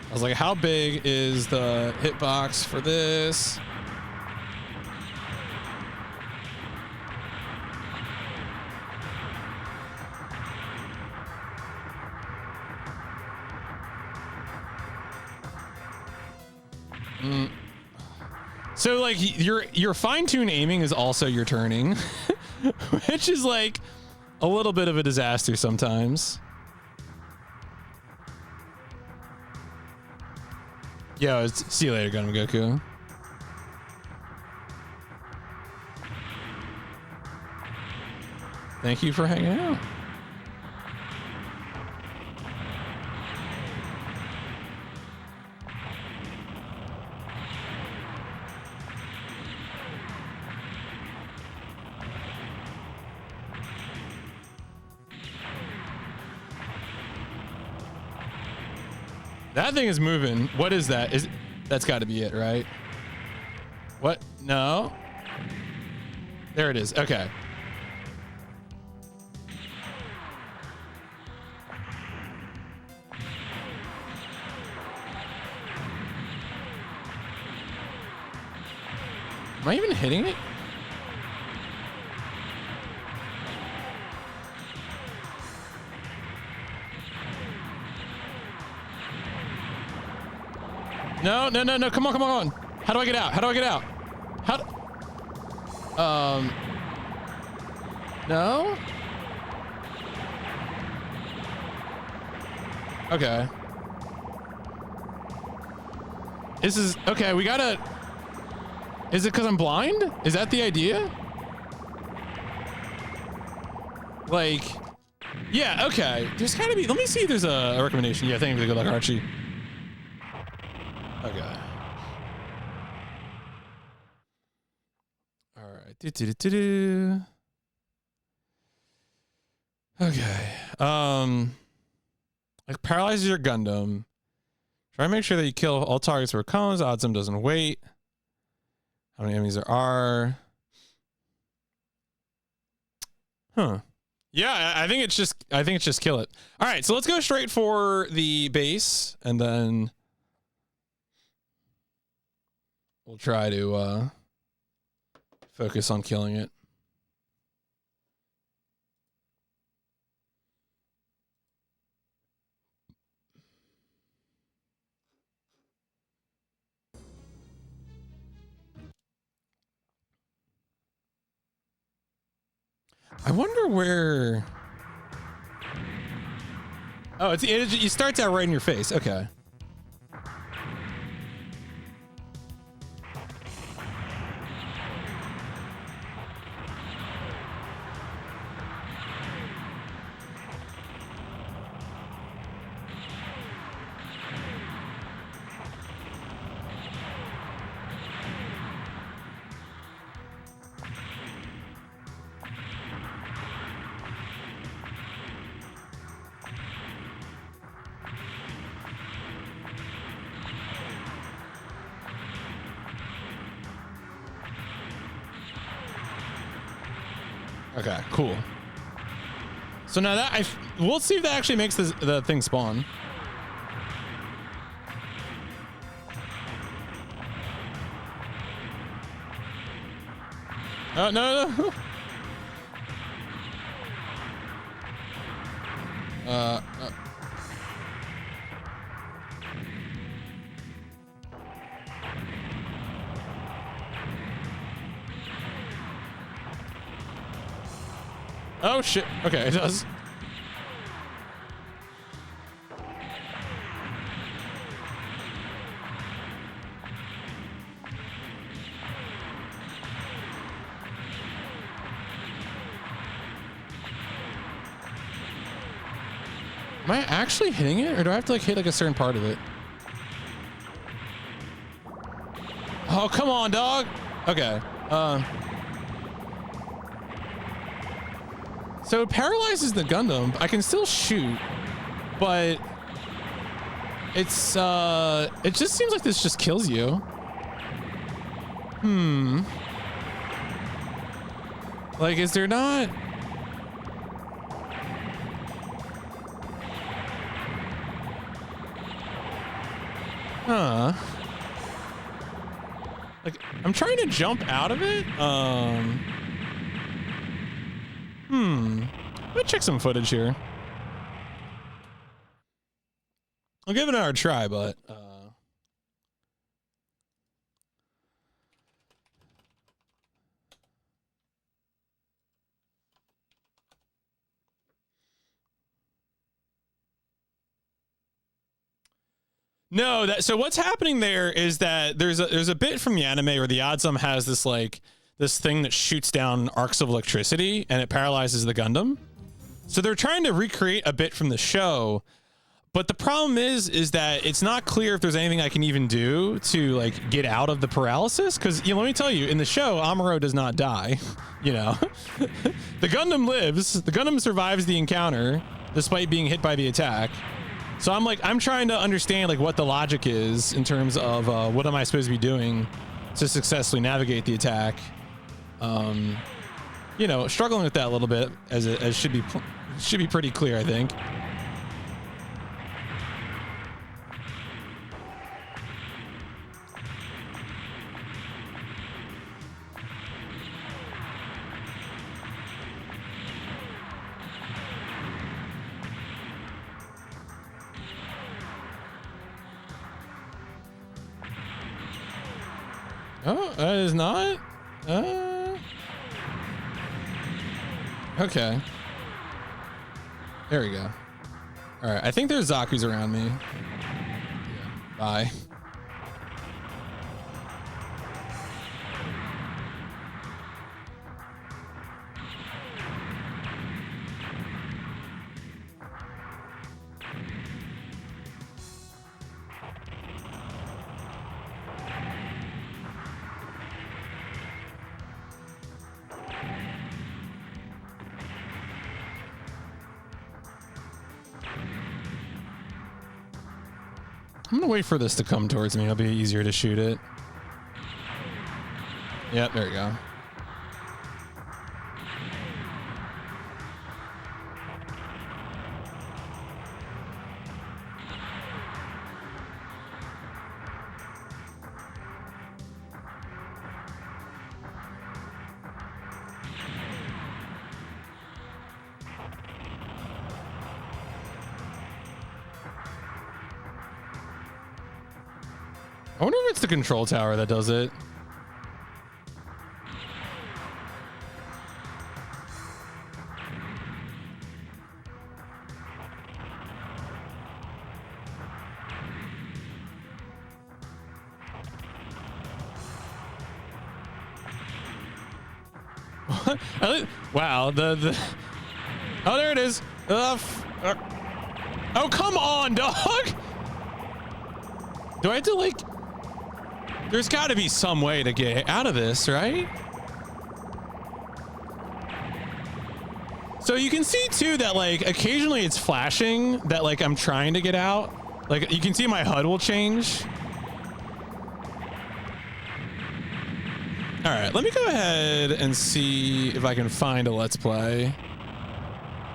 I was like, how big is the hitbox for this? So like your fine-tune aiming is also your turning, which is like a little bit of a disaster sometimes. Yo, see you later, Gundam Goku. Thank you for hanging out. That thing is moving. What is that? That's got to be it, right? What? No. There it is. Okay. Am I even hitting it? No, no, no, no. Come on, come on, come on. How do I get out? How do I get out? How do... No? Okay. This is... Okay, we gotta... Is it because I'm blind? Is that the idea? Like... Yeah, okay. There's gotta be... Let me see if there's a recommendation. Yeah, thank you for the good luck, Archie. Okay. All right. Okay. Like paralyzes your Gundam. Try to make sure that you kill all targets where it comes. Oddsum doesn't wait. How many enemies there are? Huh. Yeah, I think it's just kill it. All right, so let's go straight for the base, and then we'll try to focus on killing it. I wonder where... Oh, it starts out right in your face. Okay. Okay, cool. So now that we'll see if that actually makes the thing spawn. Oh, no. Oh shit. Okay, it does. Am I actually hitting it, or do I have to like hit like a certain part of it? Oh, come on, dog. Okay. So it paralyzes the Gundam. I can still shoot, but it's it just seems like this just kills you. Like, is there not? Huh. Like, I'm trying to jump out of it. Let's check some footage here. I'll give it another try, but no, so what's happening there is that there's a bit from the anime where the Adsum has this thing that shoots down arcs of electricity and it paralyzes the Gundam. So they're trying to recreate a bit from the show, but the problem is that it's not clear if there's anything I can even do to like get out of the paralysis. Because let me tell you, in the show, Amuro does not die. You know, the Gundam lives. The Gundam survives the encounter despite being hit by the attack. So I'm trying to understand like what the logic is in terms of what am I supposed to be doing to successfully navigate the attack. You know, struggling with that a little bit as should be pretty clear, I think. Oh, that is not? Okay. There we go. All right, I think there's Zaku's around me. Yeah. Bye. I'm gonna wait for this to come towards me. It'll be easier to shoot it. Yep, there we go. I wonder if it's the control tower that does it. Wow, the oh, there it is. Oh, come on, dog. Do I have to like? There's got to be some way to get out of this, right? So you can see too that like occasionally it's flashing that like I'm trying to get out. Like you can see my HUD will change. All right, let me go ahead and see if I can find a Let's Play.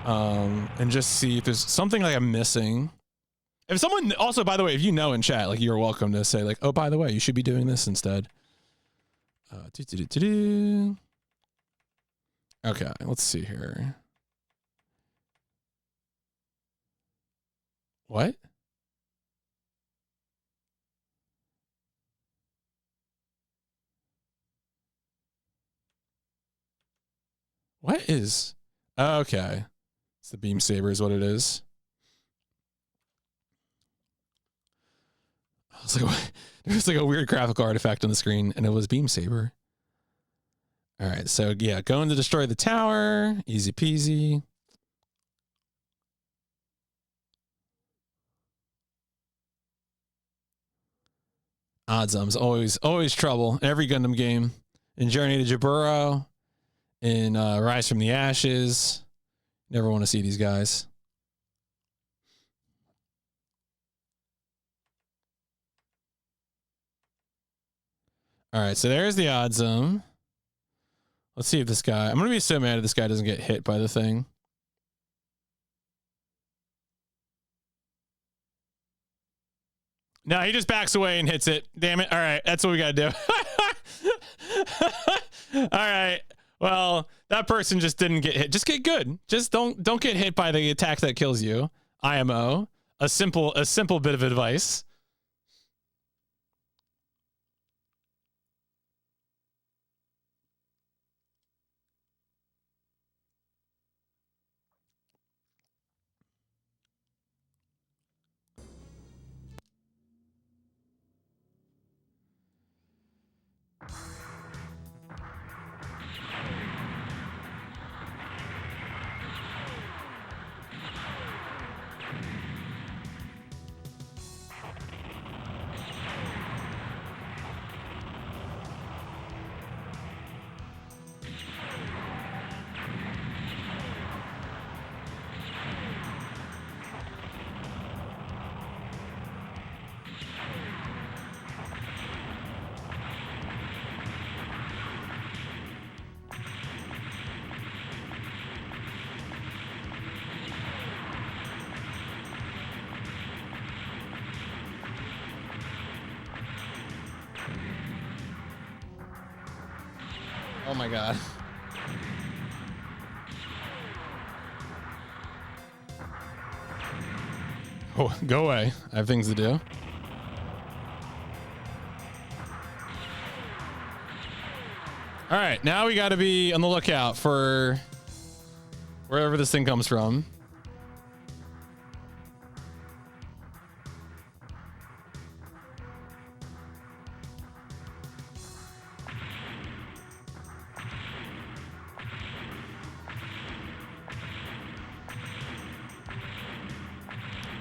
And just see if there's something like I'm missing. If someone, also, by the way, if you know in chat, like, you're welcome to say, like, oh, by the way, you should be doing this instead. Okay, let's see here. What? What is? Okay. It's the beam saber is what it is. I was like, there's like a weird graphical artifact on the screen, and it was beam saber. All right, so yeah, going to destroy the tower, easy peasy. Oddsums, always trouble in every Gundam game. In Journey to Jaburo, in Rise from the Ashes. Never want to see these guys. All right, so there's the Oddsum. Let's see if this guy... I'm going to be so mad if this guy doesn't get hit by the thing. No, he just backs away and hits it. Damn it. All right, that's what we got to do. All right. Well, that person just didn't get hit. Just get good. Just don't get hit by the attack that kills you. IMO. A simple bit of advice. Oh my god. Oh, go away. I have things to do. All right, now we got to be on the lookout for wherever this thing comes from.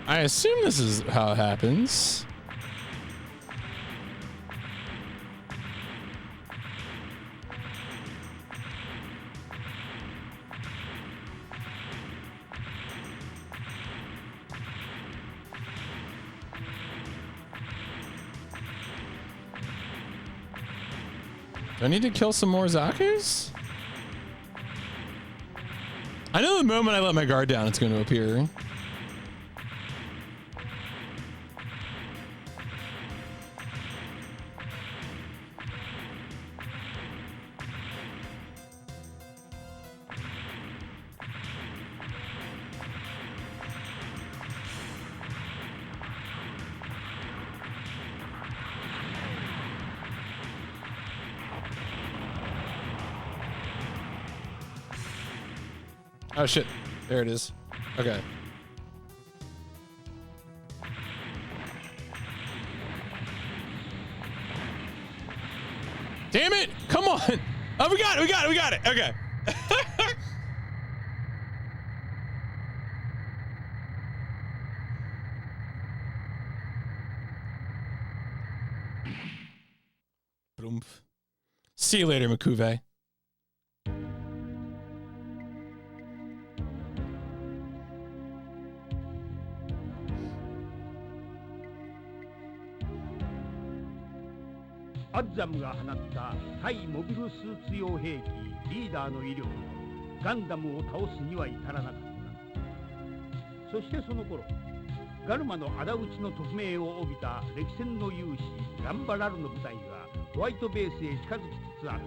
I assume this is how it happens. Do I need to kill some more Zakus? I know the moment I let my guard down, it's going to appear. Oh shit, there it is. Okay. Damn it! Come on! Oh, we got it! Okay. Boom. See you later, Makuve. アッザムが放った対モビルスーツ用兵器リーダーの威力もガンダムを倒すには至らなかった。そしてその頃ガルマの仇討ちの特命を帯びた歴戦の勇士ランバラルの部隊がホワイトベースへ近づきつつあった。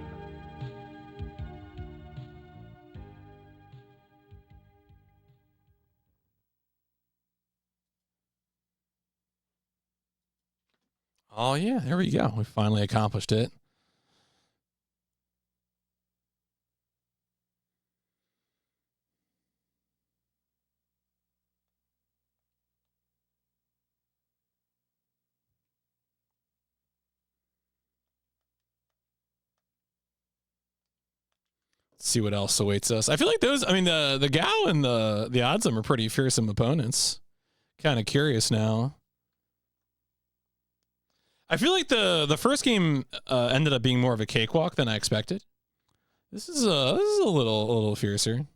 Oh yeah, there we go. We finally accomplished it. Let's see what else awaits us. I feel like those, I mean, the Gao and the Odzum are pretty fearsome opponents. Kind of curious now. I feel like the first game ended up being more of a cakewalk than I expected. This is a little fiercer.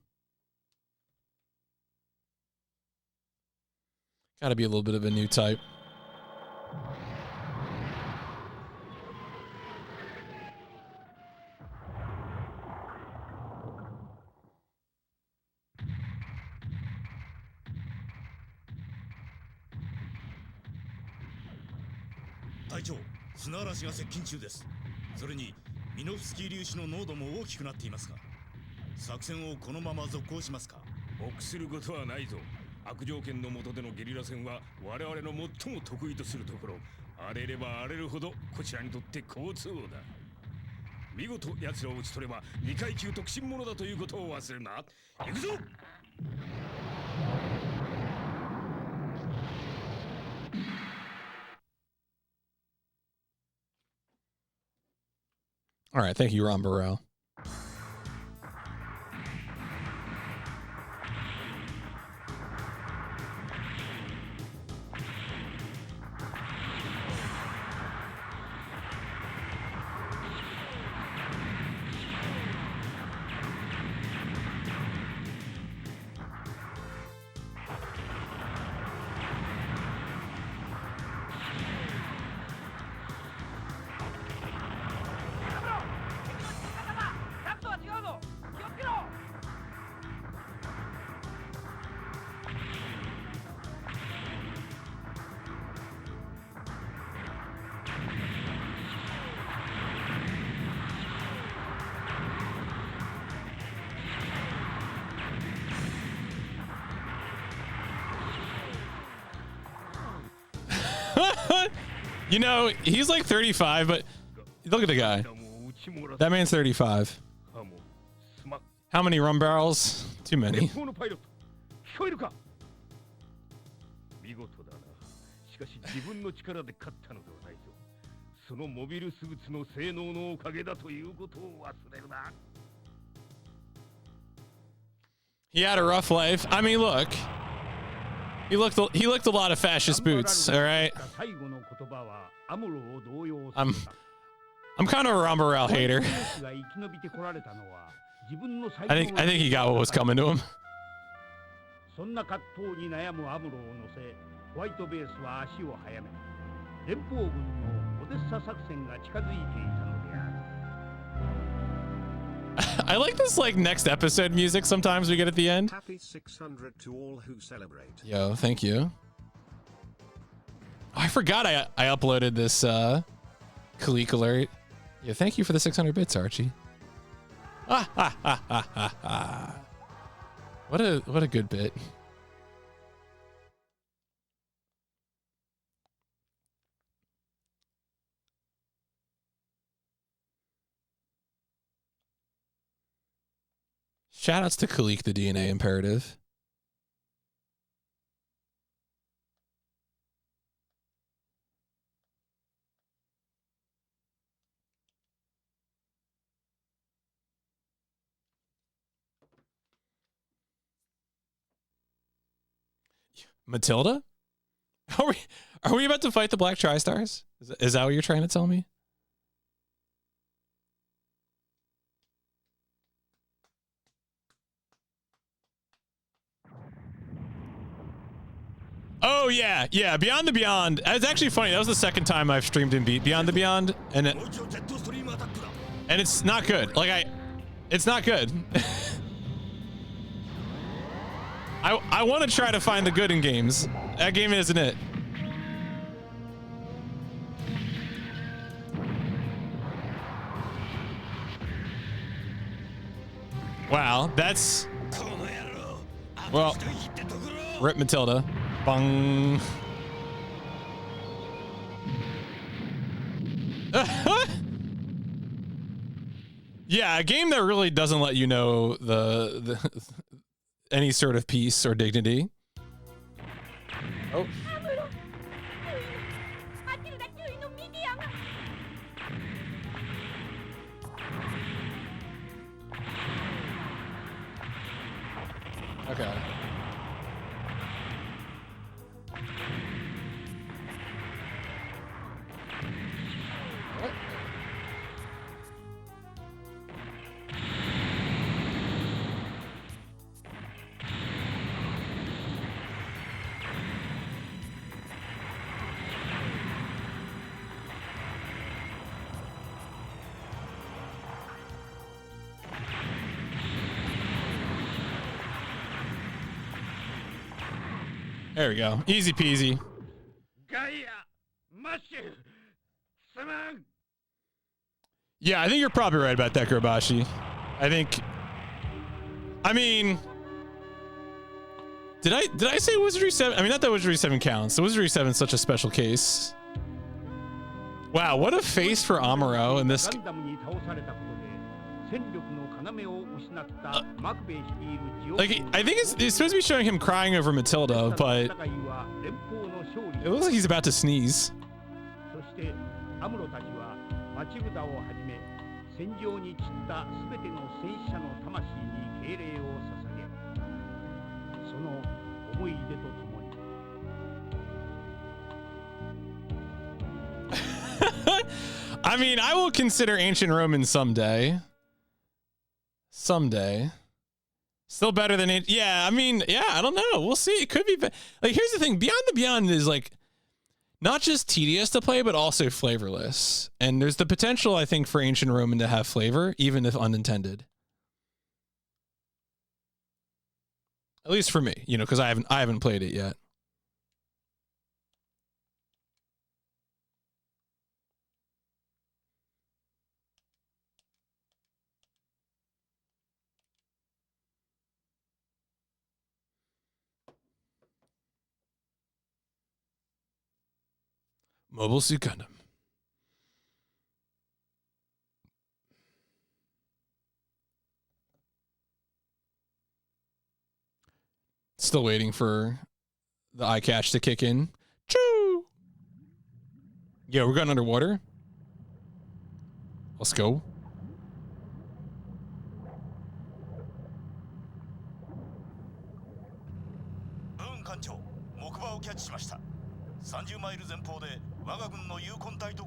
Got to be a little bit of a new type. Taicho, 砂嵐が接近中です。それにミノフスキー粒子の濃度も大きくなっていますが、作戦をこのまま続行しますか。臆することはないぞ。悪条件の下でのゲリラ戦は我々の最も得意とするところ。荒れれば荒れるほどこちらにとって好都合だ。見事奴らを打ち取れば2階級特進者だということを忘れるな。行くぞ。All right, thank you, Ron Burrell. You know, he's like 35, but look at the guy. That man's 35. How many rum barrels? Too many. そのモビルスーツの性能のおかげだということを忘れるな。 He had a rough life. I mean, look. He looked a lot of fascist boots, all right? I'm kind of a Ron Burrell hater. I think he got what was coming to him. そんな葛藤に悩むアムロを乗せ、ホワイトベースは足を速め、連邦軍のオデッサ作戦が近づいていたのである。 I like this like next episode music sometimes we get at the end. Happy 600 to all who celebrate. Yo, thank you. Oh, I forgot I uploaded this Kalik alert. Yeah, thank you for the 600 bits, Archie. Ah, ha, ha, ha, ha, ha. What a good bit. Shoutouts to Kalik, the DNA Imperative. Matilda? Are we about to fight the Black Tri-Stars? Is that what you're trying to tell me? Oh yeah, yeah. Beyond the Beyond. It's actually funny. That was the second time I've streamed and beat Beyond the Beyond, and it's not good. Like it's not good. I want to try to find the good in games. That game isn't it. Wow, that's... Well, rip Matilda. Bung. Yeah, a game that really doesn't let you know the any sort of peace or dignity. Oh. Okay. What? There we go. Easy peasy. Yeah, I think you're probably right about that, Grobashi. I mean, did I say Wizardry 7? I mean, not that Wizardry 7 counts. The Wizardry 7 is such a special case. Wow, what a face for Amuro in this. Like, I think it's supposed to be showing him crying over Matilda, but it looks like he's about to sneeze. I mean, I will consider Ancient Roman someday. Someday. Still better than it. Yeah, I mean, yeah, I don't know. We'll see. It could be. Like, here's the thing. Beyond the Beyond is like not just tedious to play, but also flavorless. And there's the potential, I think, for Ancient Roman to have flavor, even if unintended. At least for me, you know, because I haven't played it yet. Mobile Suit Gundam. Still waiting for the eye catch to kick in. Choo! Yeah, we're going underwater. Let's go.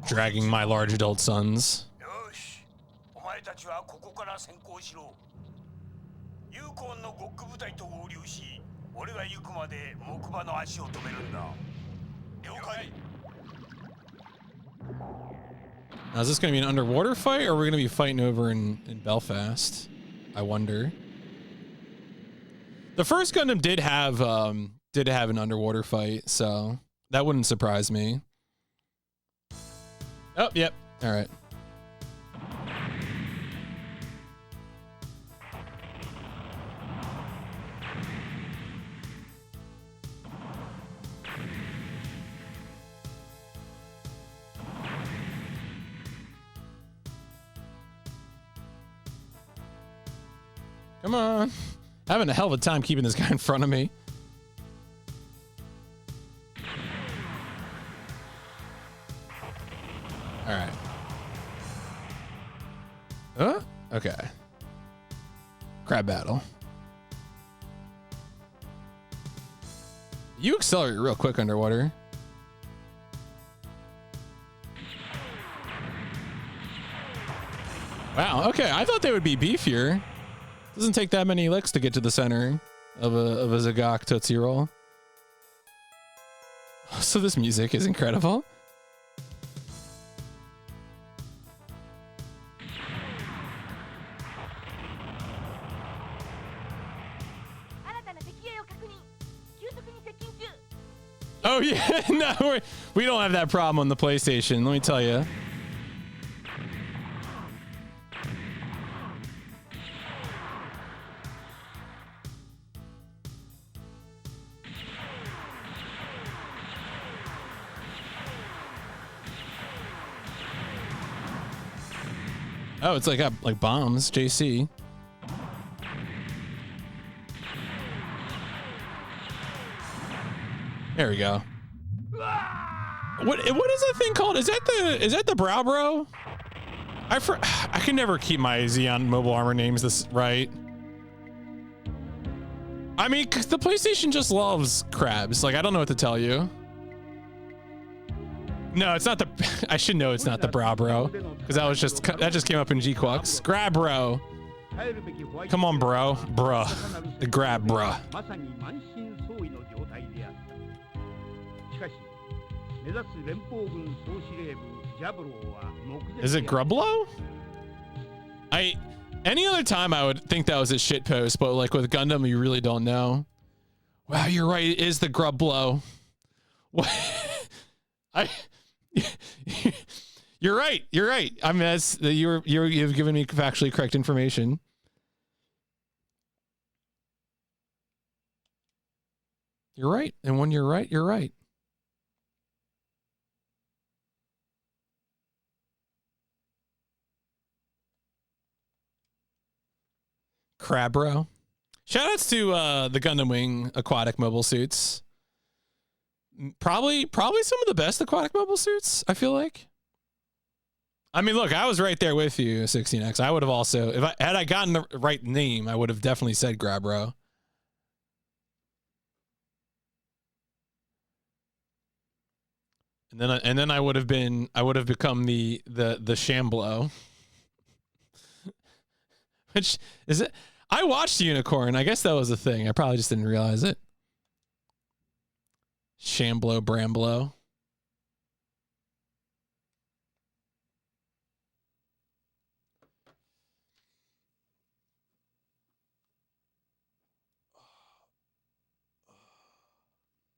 Dragging my large adult sons. Now, is this going to be an underwater fight, or are we going to be fighting over in Belfast? I wonder. The first Gundam did have an underwater fight, so that wouldn't surprise me. Oh, yep. All right. Come on. Having a hell of a time keeping this guy in front of me. All right. Huh? Okay. Crab battle. You accelerate real quick underwater. Wow, okay. I thought they would be beefier. Doesn't take that many licks to get to the center of a Zagak Tootsie Roll. So this music is incredible. Oh yeah, no, we don't have that problem on the PlayStation. Let me tell you. Oh, it's like bombs, JC. There we go. What is that thing called? Is that the brow bro? I can never keep my Xeon mobile armor names this right. I mean, 'cause the PlayStation just loves crabs. Like, I don't know what to tell you. No, it's not the. I should know it's not the brow bro, because that just came up in G-Quux. Grab bro. Come on, bro, bruh. The grab bruh. Is it Grublow? Any other time I would think that was a shit post, but like with Gundam, you really don't know. Wow, you're right. It is the Grublow. What? You're right. You're right. I mean, you've given me factually correct information. You're right. And when you're right, you're right. Crabro. Shoutouts to the Gundam Wing aquatic mobile suits. Probably some of the best aquatic mobile suits, I feel like. I mean, look, I was right there with you, 16X. I would have also, had I gotten the right name, I would have definitely said Grabro. And then I would have become the Shamblo. Which is it? I watched Unicorn. I guess that was a thing. I probably just didn't realize it. Shamblo Bramblo.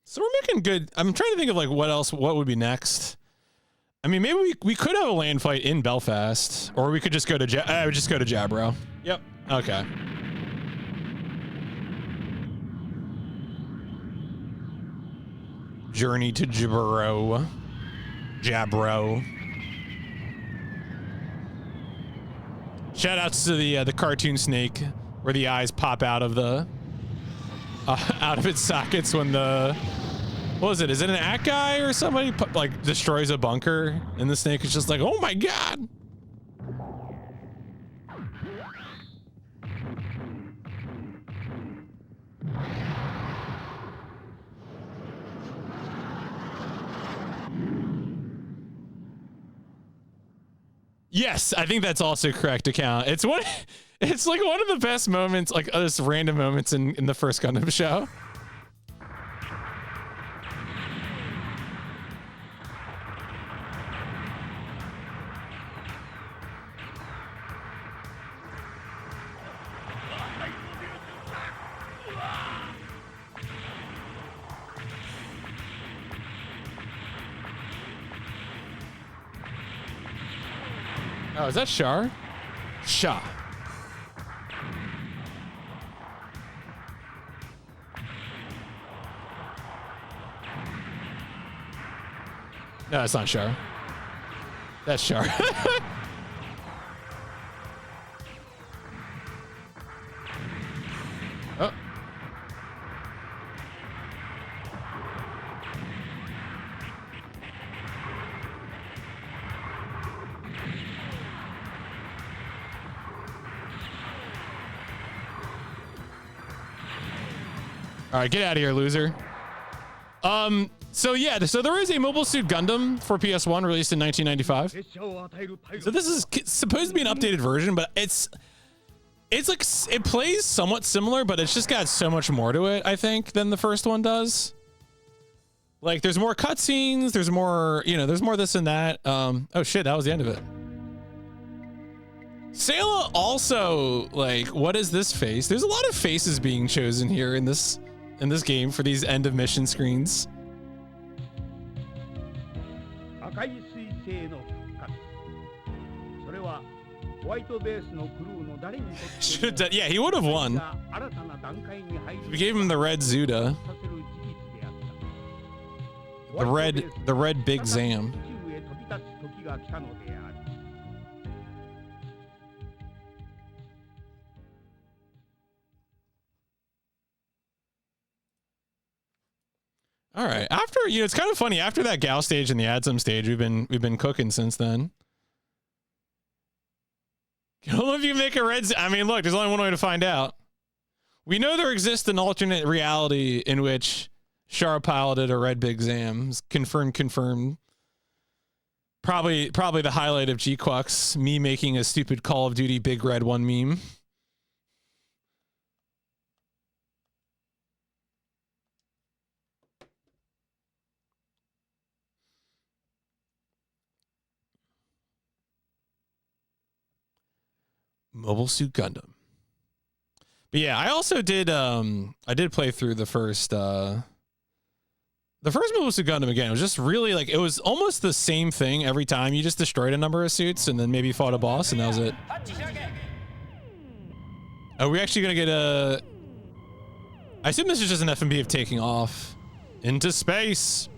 So we're making good. I'm trying to think of like what would be next. I mean, maybe we could have a land fight in Belfast, or we could just go to Jabro. Yep. Okay. Journey to Jabro. Shout outs to the cartoon snake where the eyes pop out of the out of its sockets when the what was it? Is it an ACT guy or somebody like destroys a bunker and the snake is just like, oh my god. Yes, I think that's also correct account. It's like one of the best moments, like this random moments in the first Gundam show. Oh, is that Shar? Sha. No, it's not Shar. That's Shar. Oh. All right, get out of here, loser. So there is a Mobile Suit Gundam for PS1 released in 1995. So this is supposed to be an updated version, but it's like it plays somewhat similar, but it's just got so much more to it, I think, than the first one does. Like, there's more cutscenes. There's more, you know, there's more this and that. Oh shit, that was the end of it. Sayla also, like, what is this face? There's a lot of faces being chosen here in this game for these end of mission screens. Should have done, yeah, he would have won. We gave him the red Zuda. The red Big Zam. All right. After, you know, it's kind of funny. After that Gal stage and the Adzum stage, we've been cooking since then. I don't know if you make a red. I mean, look, there's only one way to find out. We know there exists an alternate reality in which Shara piloted a red Big Zam. Confirmed. Probably the highlight of G-Quux, me making a stupid Call of Duty Big Red 1 meme. Mobile Suit Gundam. But yeah, I also did I did play through the first Mobile Suit Gundam again. It was just really like, it was almost the same thing every time. You just destroyed a number of suits and then maybe fought a boss and that was it. Are we actually gonna get a, I assume this is just an FMV of taking off into space.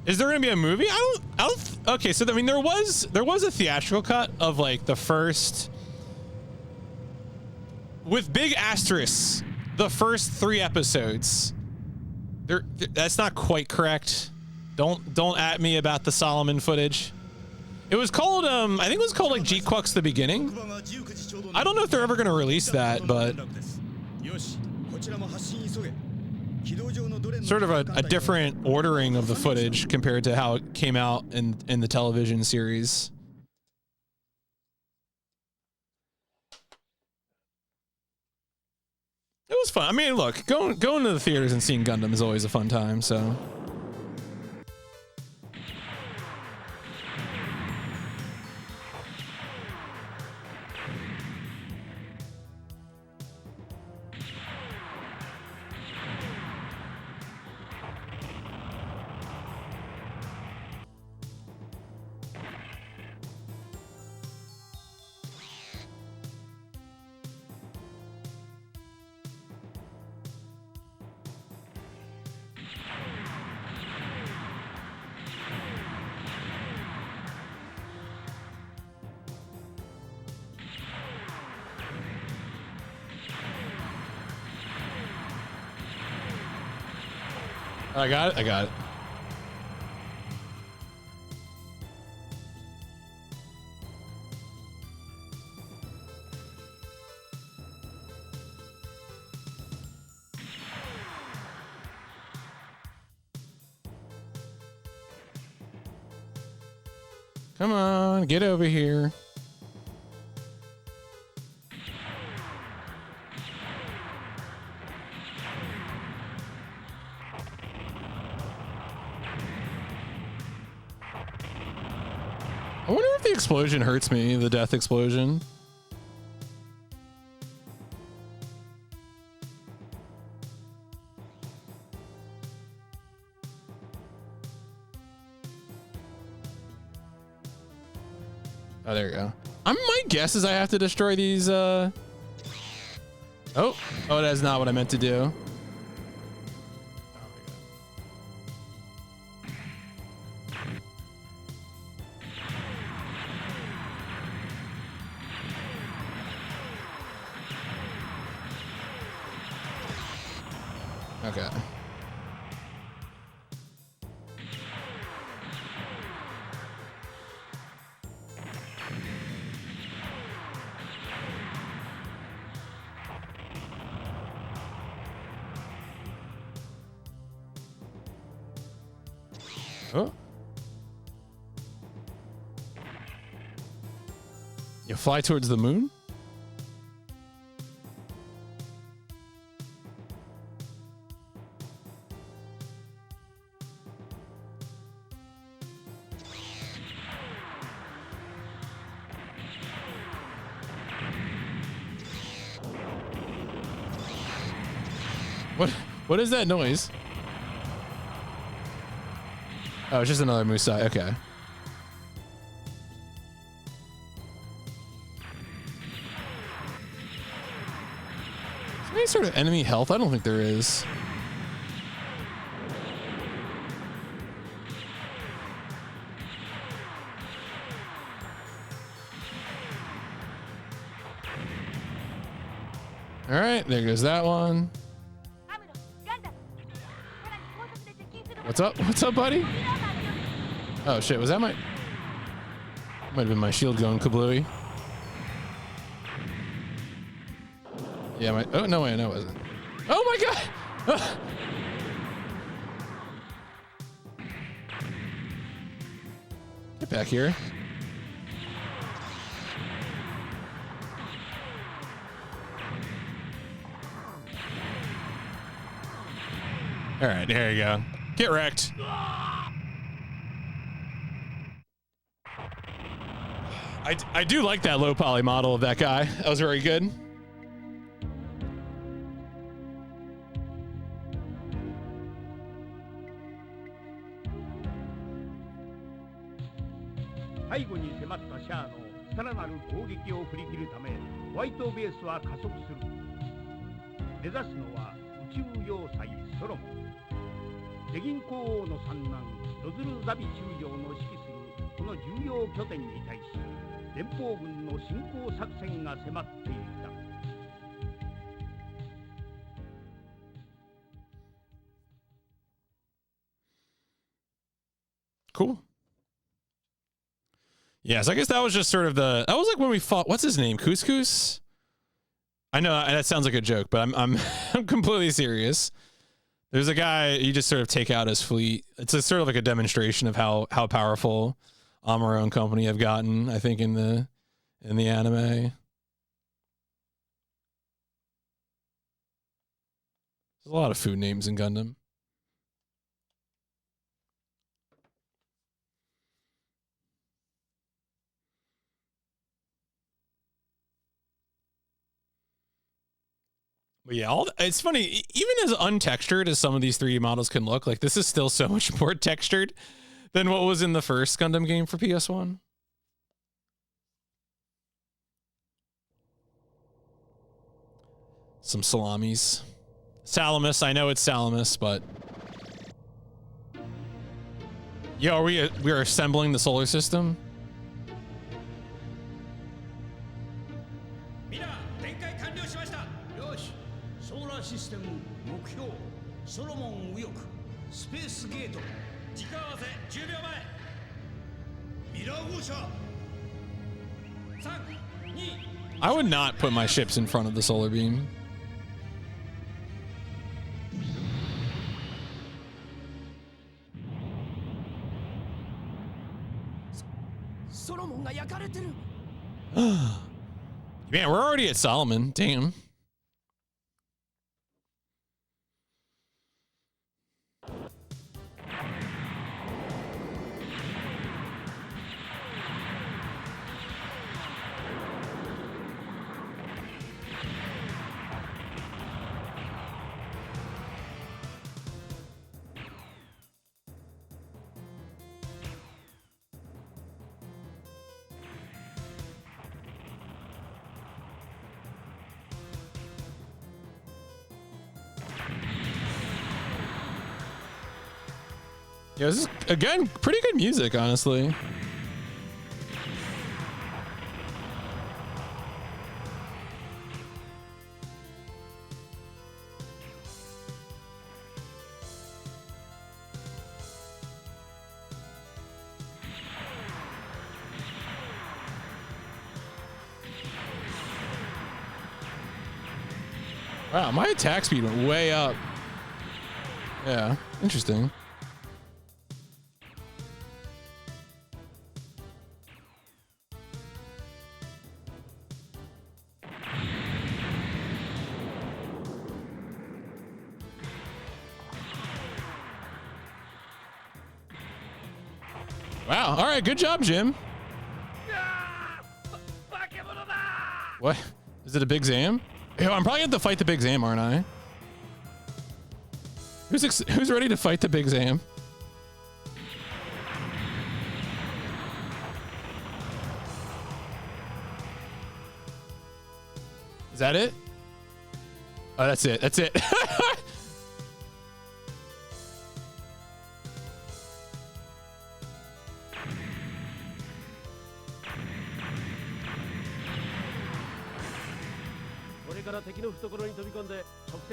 Is there gonna be a movie? I don't okay, so I mean there was a theatrical cut of like the first, with big asterisks, the first 3 episodes. That's not quite correct. Don't at me about the Solomon footage. It was called I think it was called like G-Quux the Beginning. I don't know if they're ever gonna release that, but sort of a different ordering of the footage compared to how it came out in the television series. It was fun. I mean, look, going to the theaters and seeing Gundam is always a fun time, so. I got it. I got it. Come on, get over here. I wonder if the explosion hurts me, the death explosion. Oh, there you go. My guess is I have to destroy these, Oh, that's not what I meant to do. Okay. Oh. You fly towards the moon? What is that noise? Oh, it's just another Musai. Okay. Is there any sort of enemy health? I don't think there is. All right, there goes that one. What's up? What's up, buddy? Oh shit, was that my... Might have been my shield going kablooey. Yeah, my... Oh, no way, no it wasn't. Oh my god! Get back here. All right, there you go. Get wrecked. I do like that low poly model of that guy. That was very good. Cool. Yes, I guess that was just sort of that was like when we fought, what's his name? Couscous? I know that sounds like a joke, but I'm completely serious. There's a guy, you just sort of take out his fleet. It's a sort of like a demonstration of how powerful Amuro and company have gotten, I think, in the anime. There's a lot of food names in Gundam. But yeah, it's funny, even as untextured as some of these 3D models can look, like this is still so much more textured than what was in the first Gundam game for PS1. Some salamis. Salamis, I know it's Salamis, but... Yo, we are assembling the solar system? I would not put my ships in front of the solar beam. Man, we're already at Solomon. Damn. Yeah, this is, again, pretty good music, honestly. Wow, my attack speed went way up. Yeah, interesting. Wow, all right, good job, Jim. What? Is it a Big Zam? Yo, I'm probably going to have to fight the Big Zam, aren't I? Who's ready to fight the Big Zam? Is that it? Oh, that's it. That's it.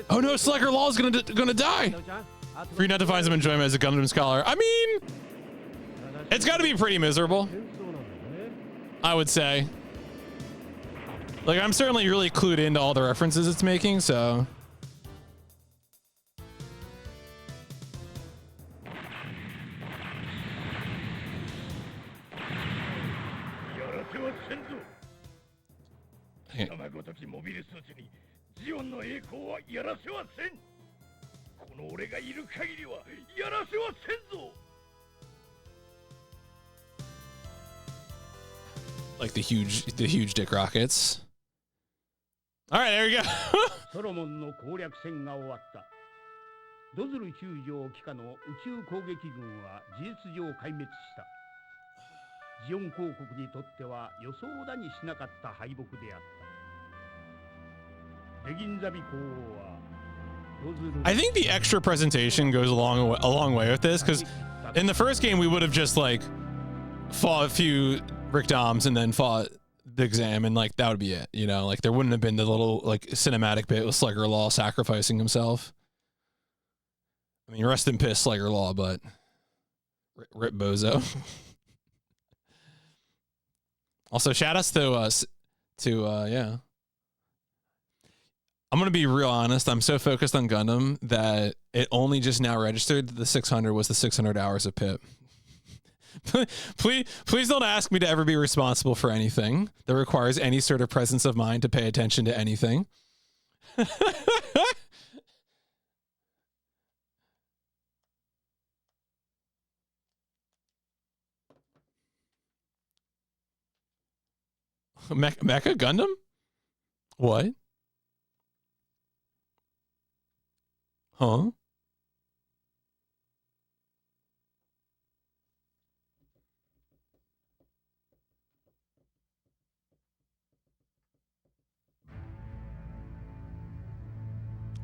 Oh no, Slacker Law is gonna die. For you not to find some enjoyment as a Gundam scholar. I mean, it's got to be pretty miserable, I would say. Like, I'm certainly really clued into all the references it's making, so. Okay. Like the huge dick rockets. All right, there we go. ソロモンの攻略戦が終わった。ドズル9条機下の宇宙攻撃軍は事実上壊滅した。ジオン公国にとっては予想だにしなかった敗北であった。レギンザビ公王は I think the extra presentation goes a long way with this, because in the first game we would have just like fought a few Rick Doms and then fought the exam, and like that would be it, you know, like there wouldn't have been the little like cinematic bit with Slugger Law sacrificing himself. I mean, rest in piss, Slugger Law, but rip Bozo. Also, shout outs to yeah. I'm gonna be real honest. I'm so focused on Gundam that it only just now registered that the 600 was the 600 hours of PIP. Please don't ask me to ever be responsible for anything that requires any sort of presence of mind to pay attention to anything. Mecha Gundam? What? Huh?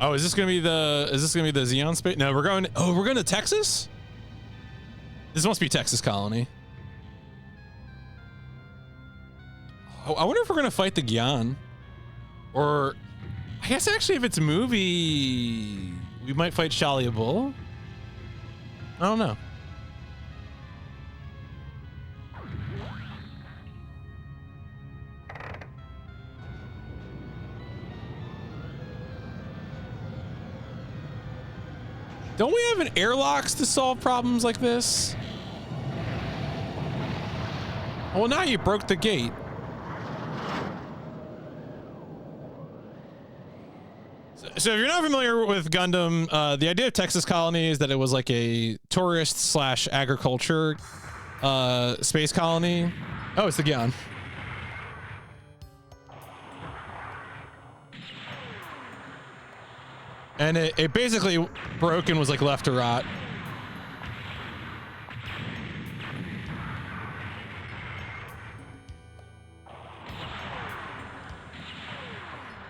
Oh, is this gonna be the Xeon space? No, we're going to Texas? This must be Texas Colony. Oh, I wonder if we're gonna fight the Gyan. Or I guess actually if it's a movie, we might fight Shalia Bull. I don't know. Don't we have an airlocks to solve problems like this? Well, now you broke the gate. So if you're not familiar with Gundam, the idea of Texas Colony is that it was like a tourist / agriculture space colony. Oh, it's the Gyan. And it basically broke and was like left to rot.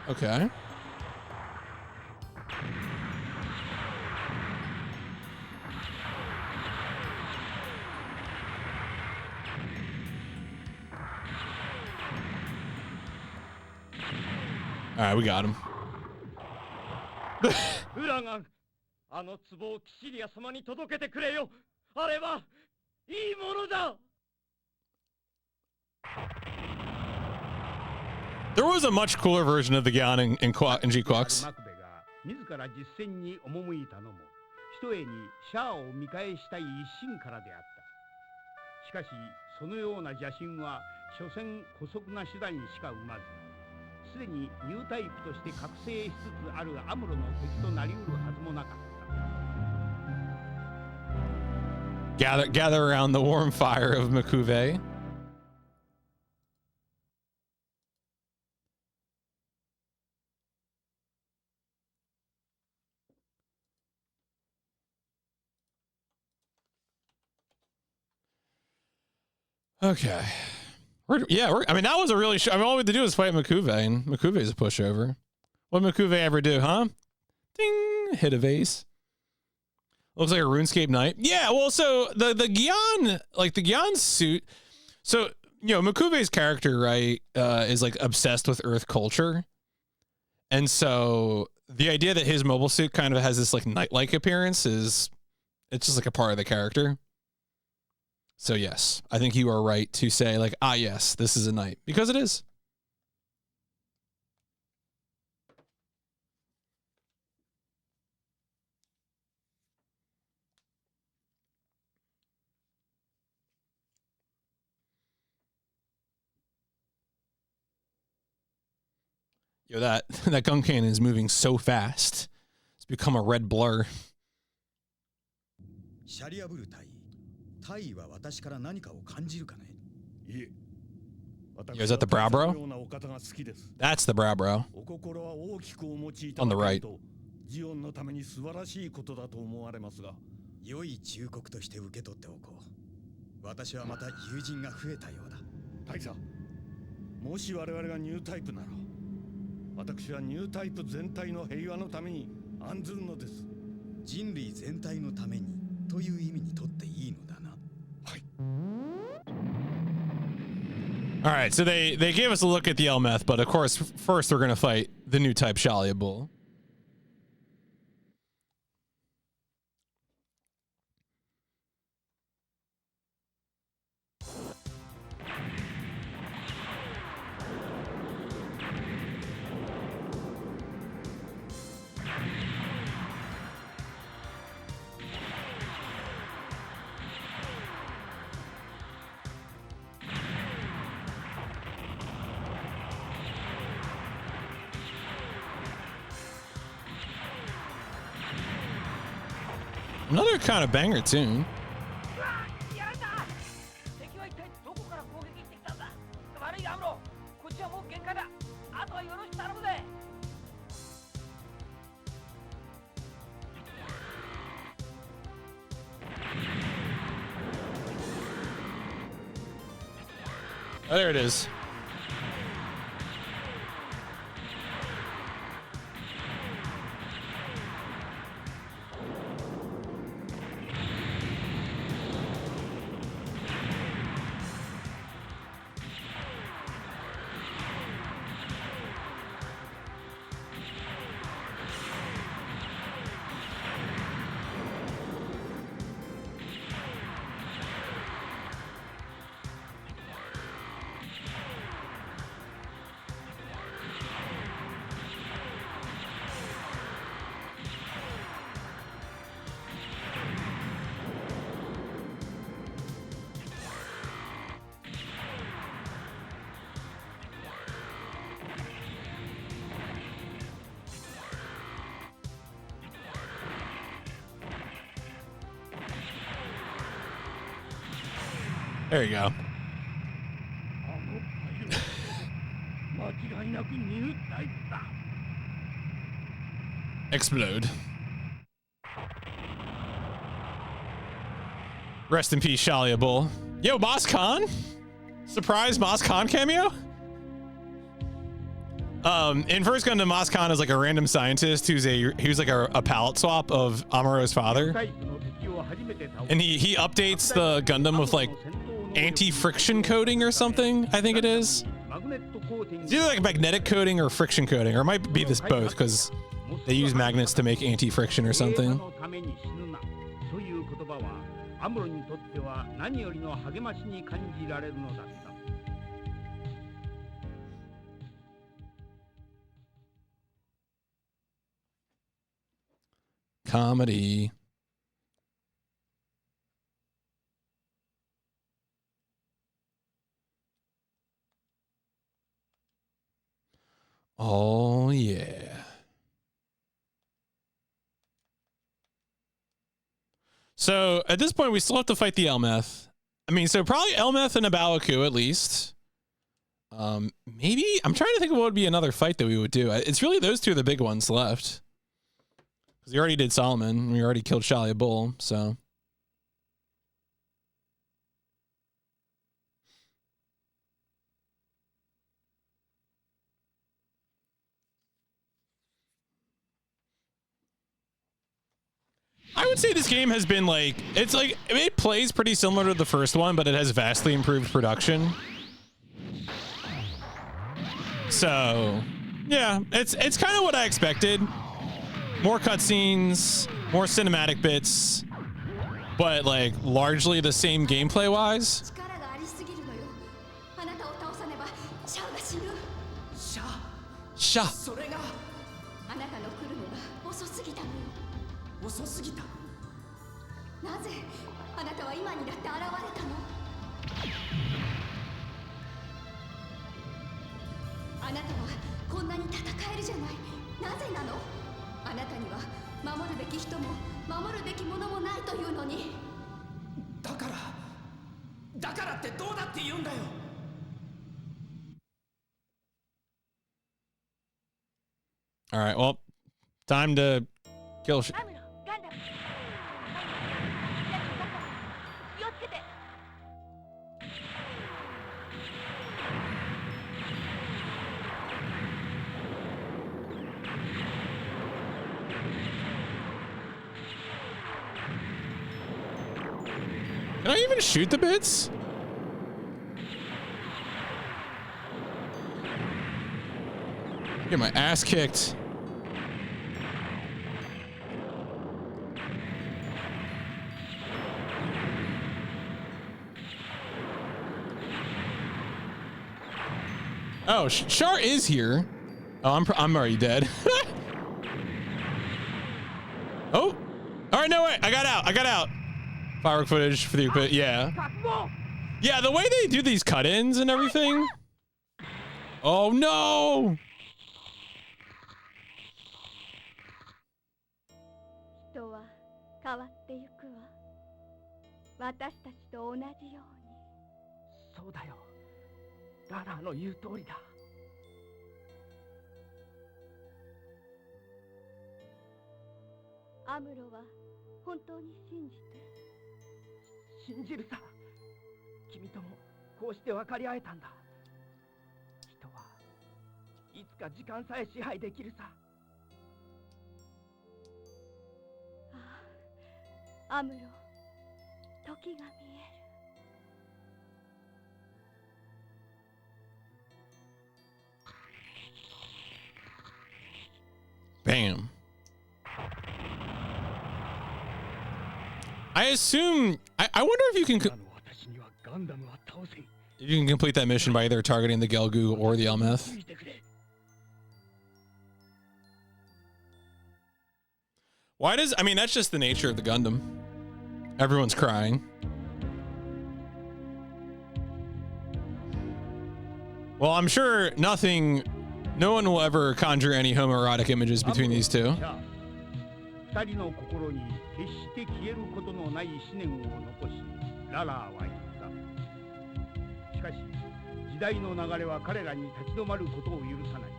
Okay. All right, we got him. ウラガン、あの壺をキシリア様に届けてくれよ。あれはいいものだ。There was a much cooler version of the Gyan in G-Quacks. マクベが自ら実戦に赴いたのも、ひとえにシャアを見返したい一心からであった。しかし、そのような邪心は、所詮姑息な手段にしか生まず。すでにニュータイプとして覚醒しつつあるアムロの敵となりうるはずもなかった。Gather around the warm fire of Makuve. Okay. I mean, that was a really. I mean, all we had to do was fight Makuve, and Makuve's a pushover. What did Makuve ever do, huh? Ding! Hit a vase. Looks like a RuneScape knight. Yeah, well, so the Gyan, like the Gyan suit. So, you know, Makuve's character, right, is like obsessed with Earth culture. And so the idea that his mobile suit kind of has this like knight-like appearance it's just like a part of the character. So yes, I think you are right to say like, ah, yes, this is a knight, because it is. Yo, that gun cannon is moving so fast. It's become a red blur. シャリアブル隊、隊は私から何かを感じるかね。いえ。 Yo, is that the brow bro? That's the brow bro. On the right. ジオンのために素晴らしいことだと思われますが、良い忠告として受け取っておこう。私はまた友人が増えたようだ。大佐、もし我々がニュータイプなら、私はニュータイプ全体の平和のために案ずるのです。人類全体のためにという意味にとっていいのだな。はい。 All right, so they gave us a look at the Elmeth, but of course, first we're going to fight the new type Shalia Bull. Another kind of banger tune. Oh, there it is. There you go. Explode. Rest in peace, Shalia Bull. Yo, Boss Khan? Surprise Boss Khan cameo? In First Gundam, Boss Khan is like a random scientist who's like a palette swap of Amuro's father. And he updates the Gundam with like anti-friction coating or something, I think it is. It's either like magnetic coating or friction coating, or it might be this both, because they use magnets to make anti-friction or something. Comedy. Oh, yeah. So at this point, we still have to fight the Elmeth. I mean, so probably Elmeth and Abawaku at least. Maybe I'm trying to think of what would be another fight that we would do. It's really those two are the big ones left. Because we already did Solomon. We already killed Shalia Bull. So would say this game has been like, it's like, it plays pretty similar to the first one, but it has vastly improved production. So, yeah, it's kind of what I expected. More cutscenes, more cinematic bits, but like largely the same gameplay wise. Sha. それがあなたの来るのが遅すぎたのよ。遅すぎた。なぜあなたは今にだって現れたの？あなたはこんなに戦えるじゃない。なぜなの？あなたには守るべき人も守るべきものもないというのに。だからってどうだって言うんだよ。All right, well, time to kill. Can I even shoot the bits? Get my ass kicked. Oh, Char is here. Oh, I'm already dead. Oh, all right, no way. I got out. Firework footage for the, but yeah. Yeah, the way they do these cut-ins and everything. Oh no. 人は変わってゆくわ。私たちと同じように。そうだよ。ララの言う通りだ。アムロは本当に信じて。信じるさ。君ともこうして分かり合えたんだ。人はいつか時間さえ支配できるさ。ああ、アムロ、時が見える。Bam. I assume I wonder if you can complete that mission by either targeting the Gelgu or the Elmeth. Why does, I mean, that's just the nature of the Gundam. Everyone's crying. Well, I'm sure no one will ever conjure any homoerotic images between these two. 二人の心に決して消えることのない思念を残し、ララーは言った。しかし、時代の流れは彼らに立ち止まることを許さない。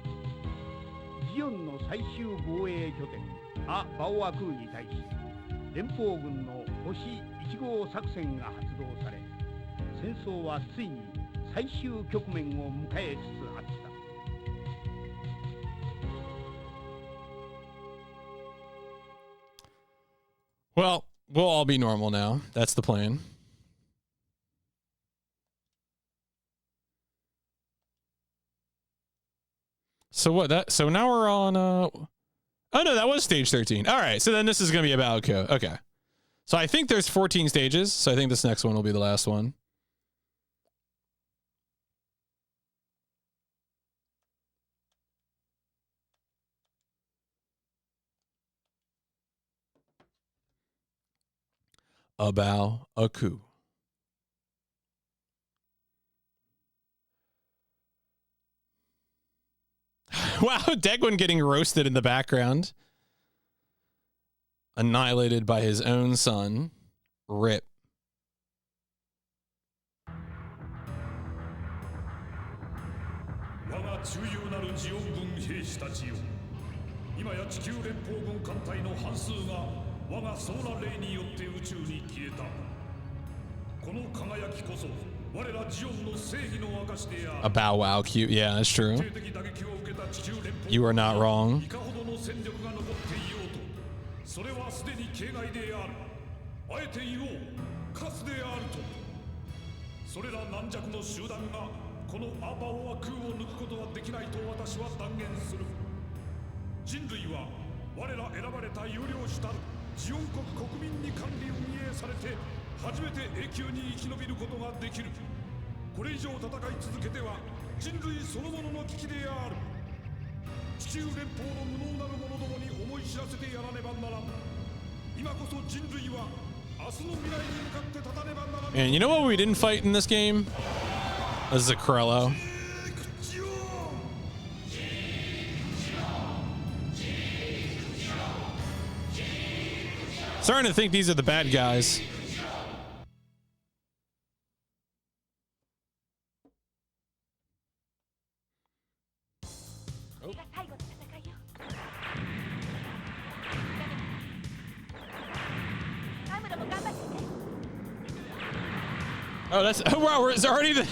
ジオンの最終防衛拠点、ア・バオアクーに対し、連邦軍の星1号作戦が発動され、戦争はついに最終局面を迎えつつあった。Well, we'll all be normal now. That's the plan. So what? So now we're on. Oh no, that was stage 13. All right, so then this is gonna be about Ko. Okay. So I think there's 14 stages. So I think this next one will be the last one. About a coup. Wow, Degwin getting roasted in the background. Annihilated by his own son. Rip. A bow wow cute. Yeah, that's true. You are not wrong. それはすでに形骸である。あえて言おう、カスであると。それら軟弱の集団がこのアバオア空を抜くことはできないと私は断言する。人類は我ら選ばれた有料種たるジオン国国民に管理運営されて初めて永久に生き延びることができる。これ以上戦い続けては人類そのものの危機である。地球連邦の無能なる者どもに思い知らせてやらねばならん。今こそ人類は明日の未来に向かって立たねばならん。 And you know what we didn't fight in this game? This is a Corello. Starting to think these are the bad guys. Oh, that's, oh wow, it's already the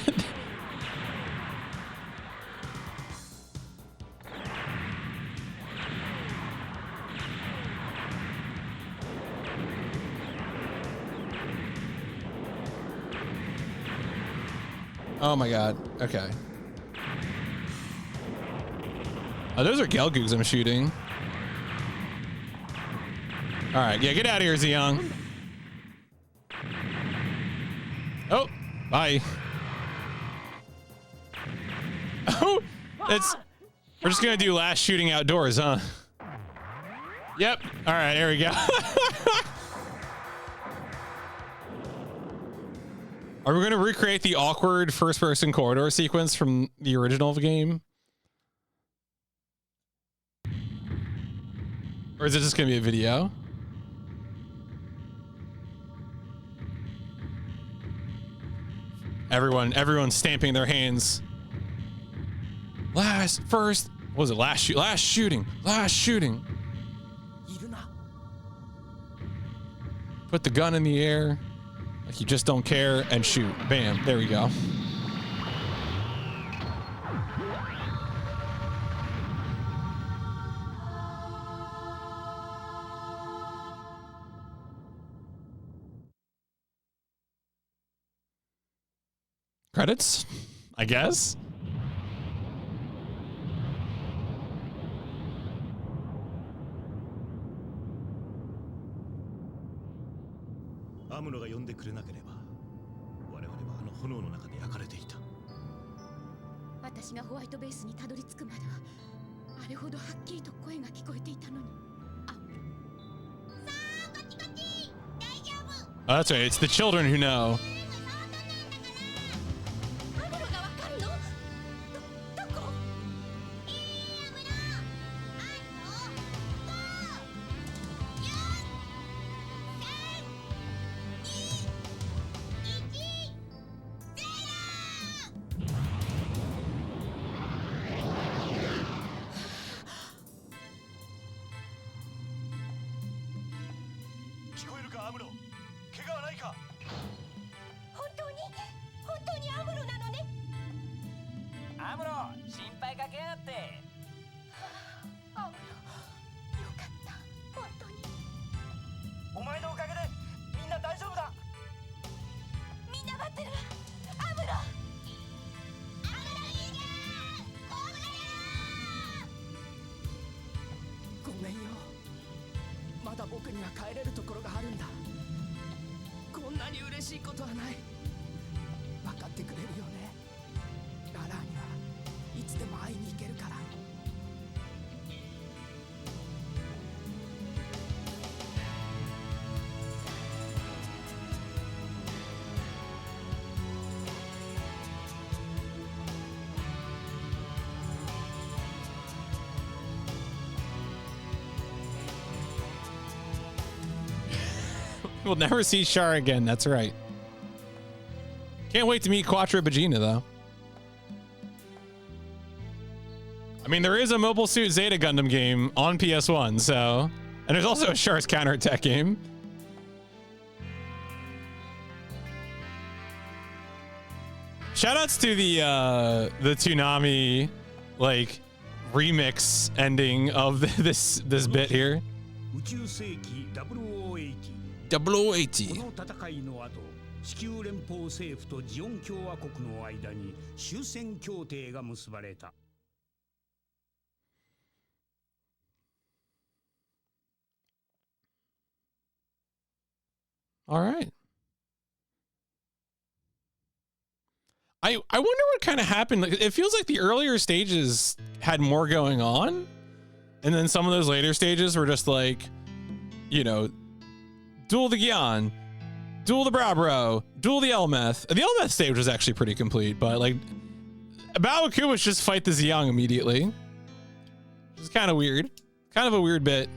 Oh my god. Okay. Oh, those are Gelgoos I'm shooting. Alright, yeah, get out of here, Zeong. Oh, bye. Oh, it's... We're just gonna do last shooting outdoors, huh? Yep. Alright, there we go. Are we gonna recreate the awkward first-person corridor sequence from the original game? Or is it just gonna be a video? Everyone's stamping their hands. What was it? Last shooting. Put the gun in the air, like you just don't care, and shoot. Bam, there we go. Credits, I guess. Oh, that's right. It's the children who know. We'll never see Char again. That's right. Can't wait to meet Quattro Vegeta, though. I mean, there is a Mobile Suit Zeta Gundam game on PS1, so... And there's also a Char's counterattack game. Shoutouts to the Toonami, like, remix ending of this bit here. 宇宙世紀0080 0080。この戦いの後、地球連邦政府とジオン共和国の間に終戦協定が結ばれた。All right. I wonder what kind of happened. Like, it feels like the earlier stages had more going on, and then some of those later stages were just like, you know, duel the Gyan, duel the Brabro, duel the Elmeth. The Elmeth stage was actually pretty complete, but like Baoku was just fight the Xiang immediately. Which is kind of weird. Kind of a weird bit.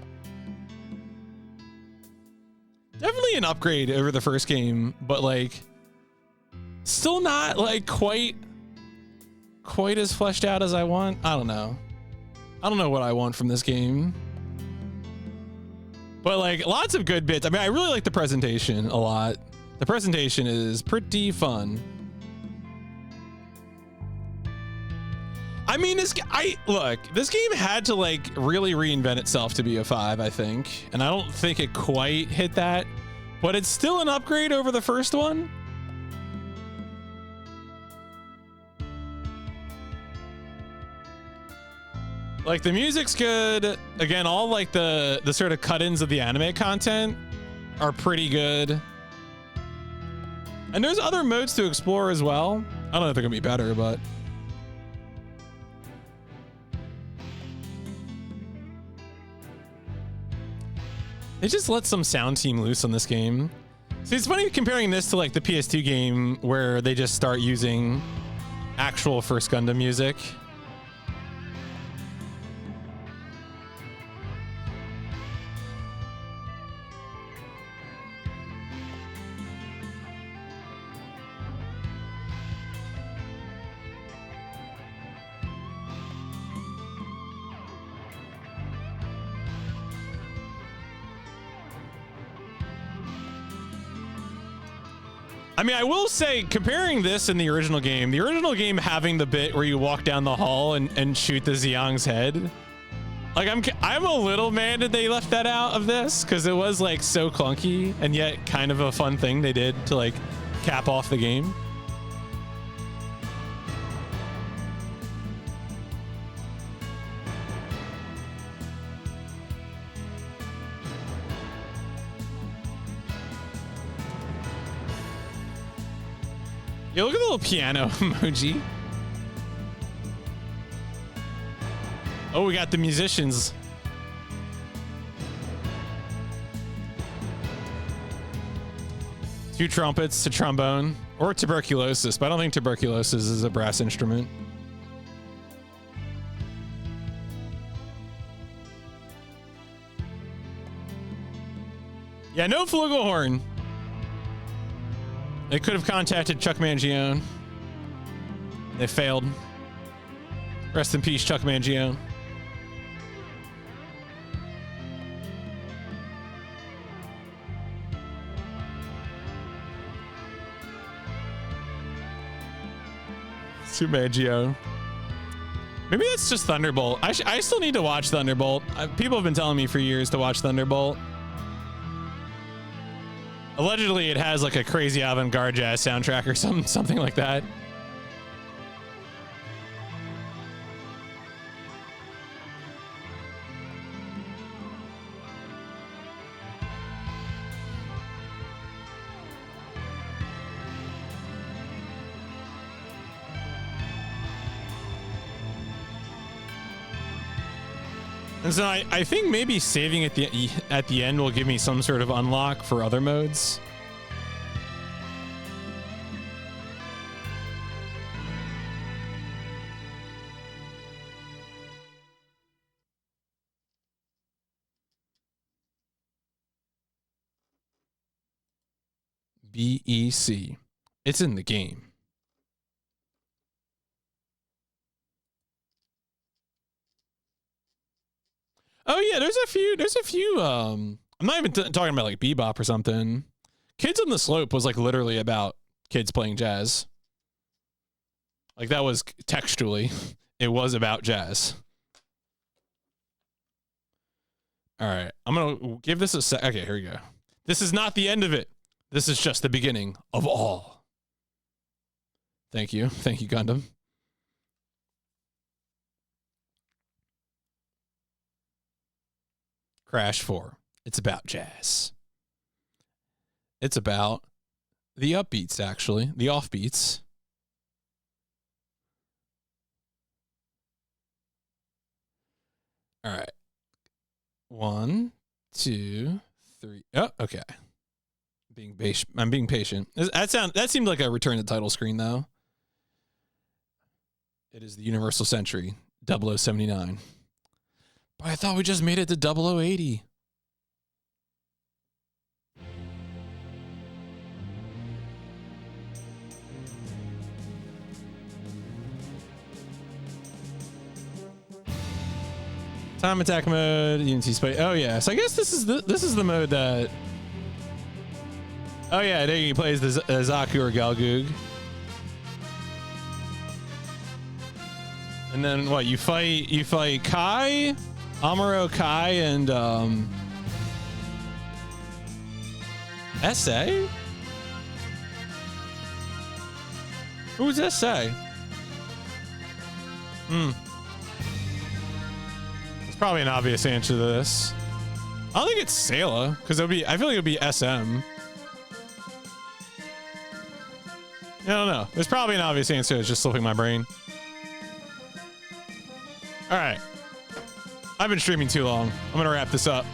Definitely an upgrade over the first game, but like still not like quite as fleshed out as I want. I don't know. I don't know what I want from this game. But like lots of good bits. I mean, I really like the presentation a lot. The presentation is pretty fun. I mean, this game had to like really reinvent itself to be a 5, I think. And I don't think it quite hit that, but it's still an upgrade over the first one. Like the music's good. Again, all like the sort of cut-ins of the anime content are pretty good. And there's other modes to explore as well. I don't know if they're gonna be better, but they just let some sound team loose on this game. See, it's funny comparing this to like the PS2 game where they just start using actual First Gundam music. I mean, I will say, comparing this and the original game having the bit where you walk down the hall and shoot the Xiang's head, like I'm a little mad that they left that out of this because it was like so clunky and yet kind of a fun thing they did to like cap off the game. Yo, look at the little piano emoji. Oh, we got the musicians. Two trumpets to trombone or tuberculosis, but I don't think tuberculosis is a brass instrument. Yeah, no flugelhorn. They could have contacted Chuck Mangione. They failed. Rest in peace, Chuck Mangione. Super Mangione. Maybe that's just Thunderbolt. I still need to watch Thunderbolt. People have been telling me for years to watch Thunderbolt. Allegedly, it has like a crazy avant-garde jazz soundtrack or something like that. And so I think maybe saving at the end will give me some sort of unlock for other modes. BEC. It's in the game. Oh yeah, there's a few I'm not even talking about like Bebop or something. Kids on the Slope was like literally about kids playing jazz. Like that was textually, it was about jazz. All right. I'm going to give this a sec. Okay, here we go. This is not the end of it. This is just the beginning of all. Thank you. Thank you, Gundam. Crash 4. It's about jazz. It's about the upbeats, actually. The offbeats. All right. 1, 2, 3. Oh, okay. I'm being patient. That seemed like a return to title screen, though. It is the Universal Century, 0079. But I thought we just made it to 0080. Time attack mode, Unity space. Oh yeah, so I guess this is the mode that. Oh yeah, there he plays the Zaku or Galgoog. And then what? You fight Kai, Amuro, Kai, and SA. Who's SA? Probably an obvious answer to this. I don't think it's Sayla, because I feel like it would be SM. I don't know. There's probably an obvious answer that's just slipping my brain. All right. I've been streaming too long. I'm going to wrap this up.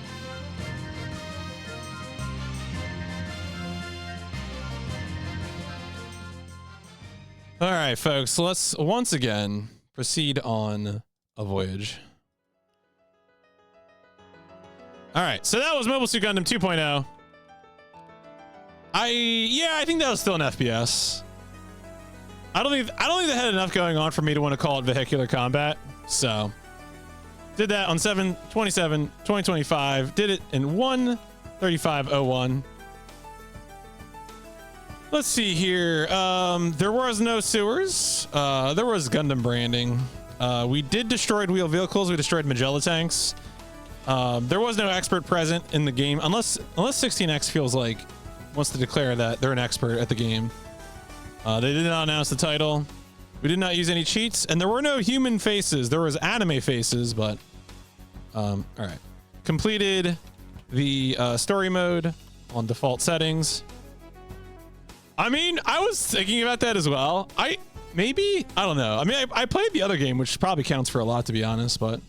All right, folks. Let's once again proceed on a voyage. All right, so that was Mobile Suit Gundam 2.0. I think that was still an FPS. I don't think they had enough going on for me to want to call it vehicular combat. So did that on 7/27/2025. Did it in 1:35:01. Let's see here. There was no sewers. There was Gundam branding. We did destroyed wheel vehicles. We destroyed Magella tanks. There was no expert present in the game, unless 16X feels like wants to declare that they're an expert at the game. They did not announce the title. We did not use any cheats, and there were no human faces. There was anime faces, but all right. Completed the story mode on default settings. I mean, I was thinking about that as well. I don't know. I mean, I played the other game, which probably counts for a lot, to be honest, but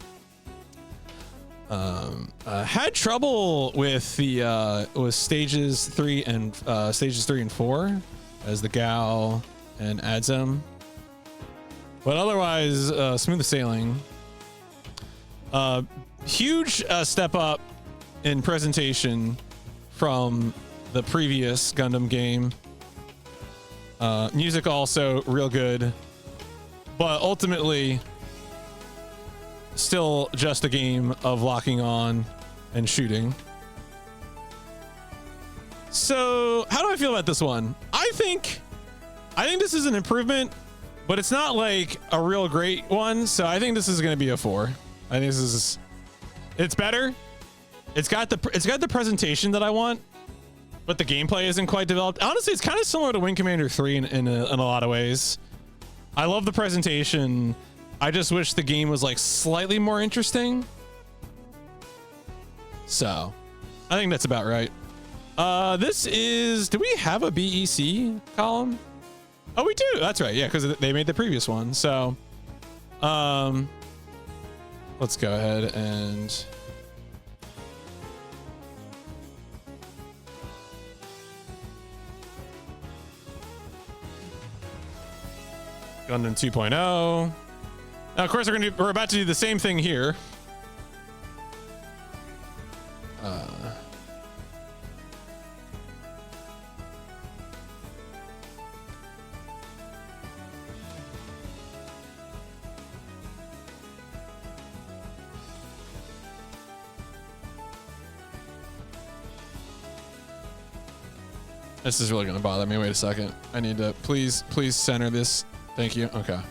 had trouble with the with stages 3 and 4 as the Gao and Adzem, but otherwise smooth sailing. Huge step up in presentation from the previous Gundam game. Music also real good, but ultimately still just a game of locking on and shooting. So how do I feel about this one? I think this is an improvement, but it's not like a real great one. So I think this is going to be a 4. I think it's better. It's got the presentation that I want, but the gameplay isn't quite developed. Honestly, it's kind of similar to Wing Commander 3 in a lot of ways. I love the presentation. I just wish the game was like slightly more interesting. So I think that's about right. Do we have a BEC column? Oh, we do. That's right. Yeah, because they made the previous one. So let's go ahead and Gundam 2.0. Now, of course, we're about to do the same thing here. This is really going to bother me. Wait a second. I need to please center this. Thank you. Okay. All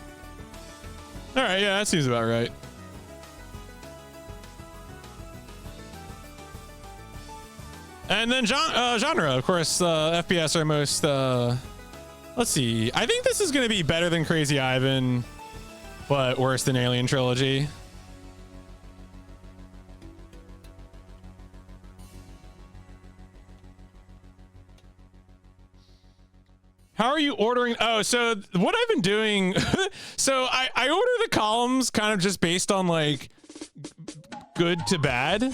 right. Yeah, that seems about right. And then genre, of course, FPS are most, let's see. I think this is going to be better than Crazy Ivan, but worse than Alien Trilogy. How are you ordering? Oh, so what I've been doing, so I order the columns kind of just based on like good to bad.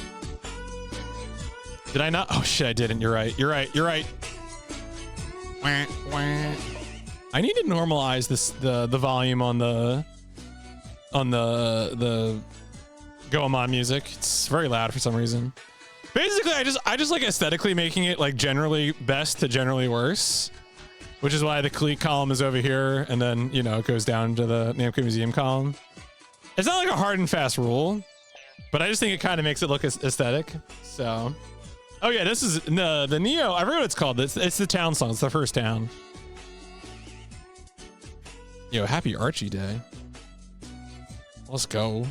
Did I not? Oh shit, I didn't. You're right. You're right. You're right. I need to normalize this the volume on the Goemon music. It's very loud for some reason. Basically, I just like aesthetically making it like generally best to generally worse, which is why the clique column is over here, and then you know it goes down to the Namco Museum column. It's not like a hard and fast rule, but I just think it kind of makes it look aesthetic. So, oh yeah, this is the Neo. I forget what it's called. It's the town song. It's the first town. Yo, happy Archie Day. Let's go.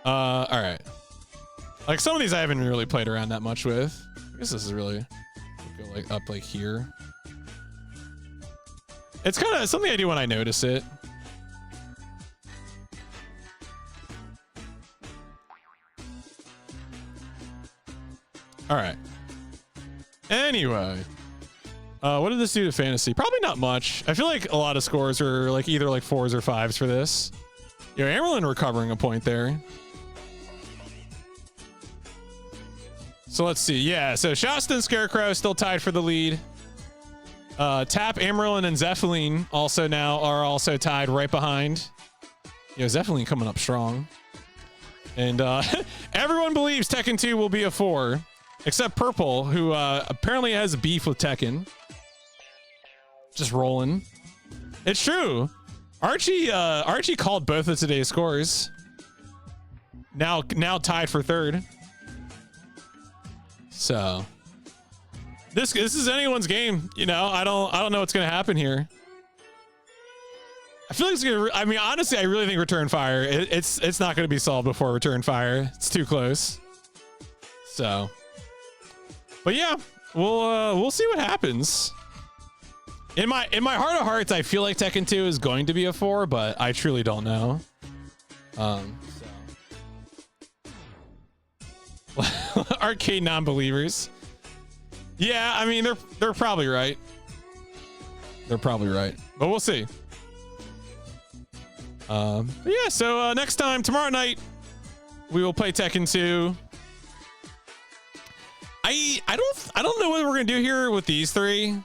All right. Like some of these I haven't really played around that much with. I guess this is really go like up like here. It's kind of something I do when I notice it. All right. Anyway, what did this do to fantasy? Probably not much. I feel like a lot of scores are like either like 4s or 5s for this. Yo, Amerlin recovering a point there. So let's see. Yeah, so Shasta and Scarecrow still tied for the lead. Tap, Amerlin, and Zephyline also now are also tied right behind. Yo, Zephyline coming up strong. And everyone believes Tekken 2 will be a 4, except Purple, who apparently has beef with Tekken. Just rolling. It's true. Archie called both of today's scores. Now tied for 3rd. So this is anyone's game, you know. I don't know what's gonna happen here. I feel like it's gonna. I mean, honestly, I really think Return Fire. It's not gonna be solved before Return Fire. It's too close. So, but yeah, we'll see what happens. In my heart of hearts, I feel like Tekken 2 is going to be a 4, but I truly don't know. Arcade non-believers. Yeah, I mean they're probably right. They're probably right, but we'll see. But yeah, so next time tomorrow night we will play Tekken 2. I don't know what we're gonna do here with these 3,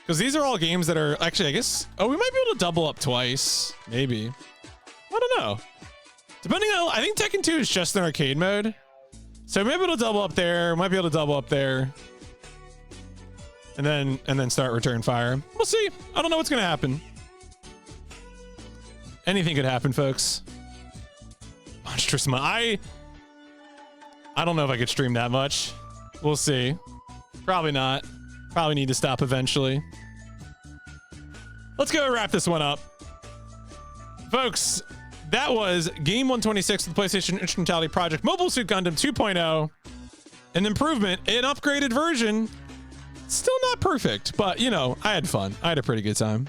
because these are all games that are actually, I guess, oh, we might be able to double up twice, maybe. I don't know. Depending on, I think Tekken 2 is just in arcade mode. So maybe it'll double up there. Might be able to double up there, and then start Return Fire. We'll see. I don't know what's gonna happen. Anything could happen, folks. Monstrous. I don't know if I could stream that much. We'll see. Probably not. Probably need to stop eventually. Let's go wrap this one up, folks. That was game 126 of the PlayStation Instrumentality Project Mobile Suit Gundam 2.0. An improvement, an upgraded version. Still not perfect, but you know, I had fun. I had a pretty good time.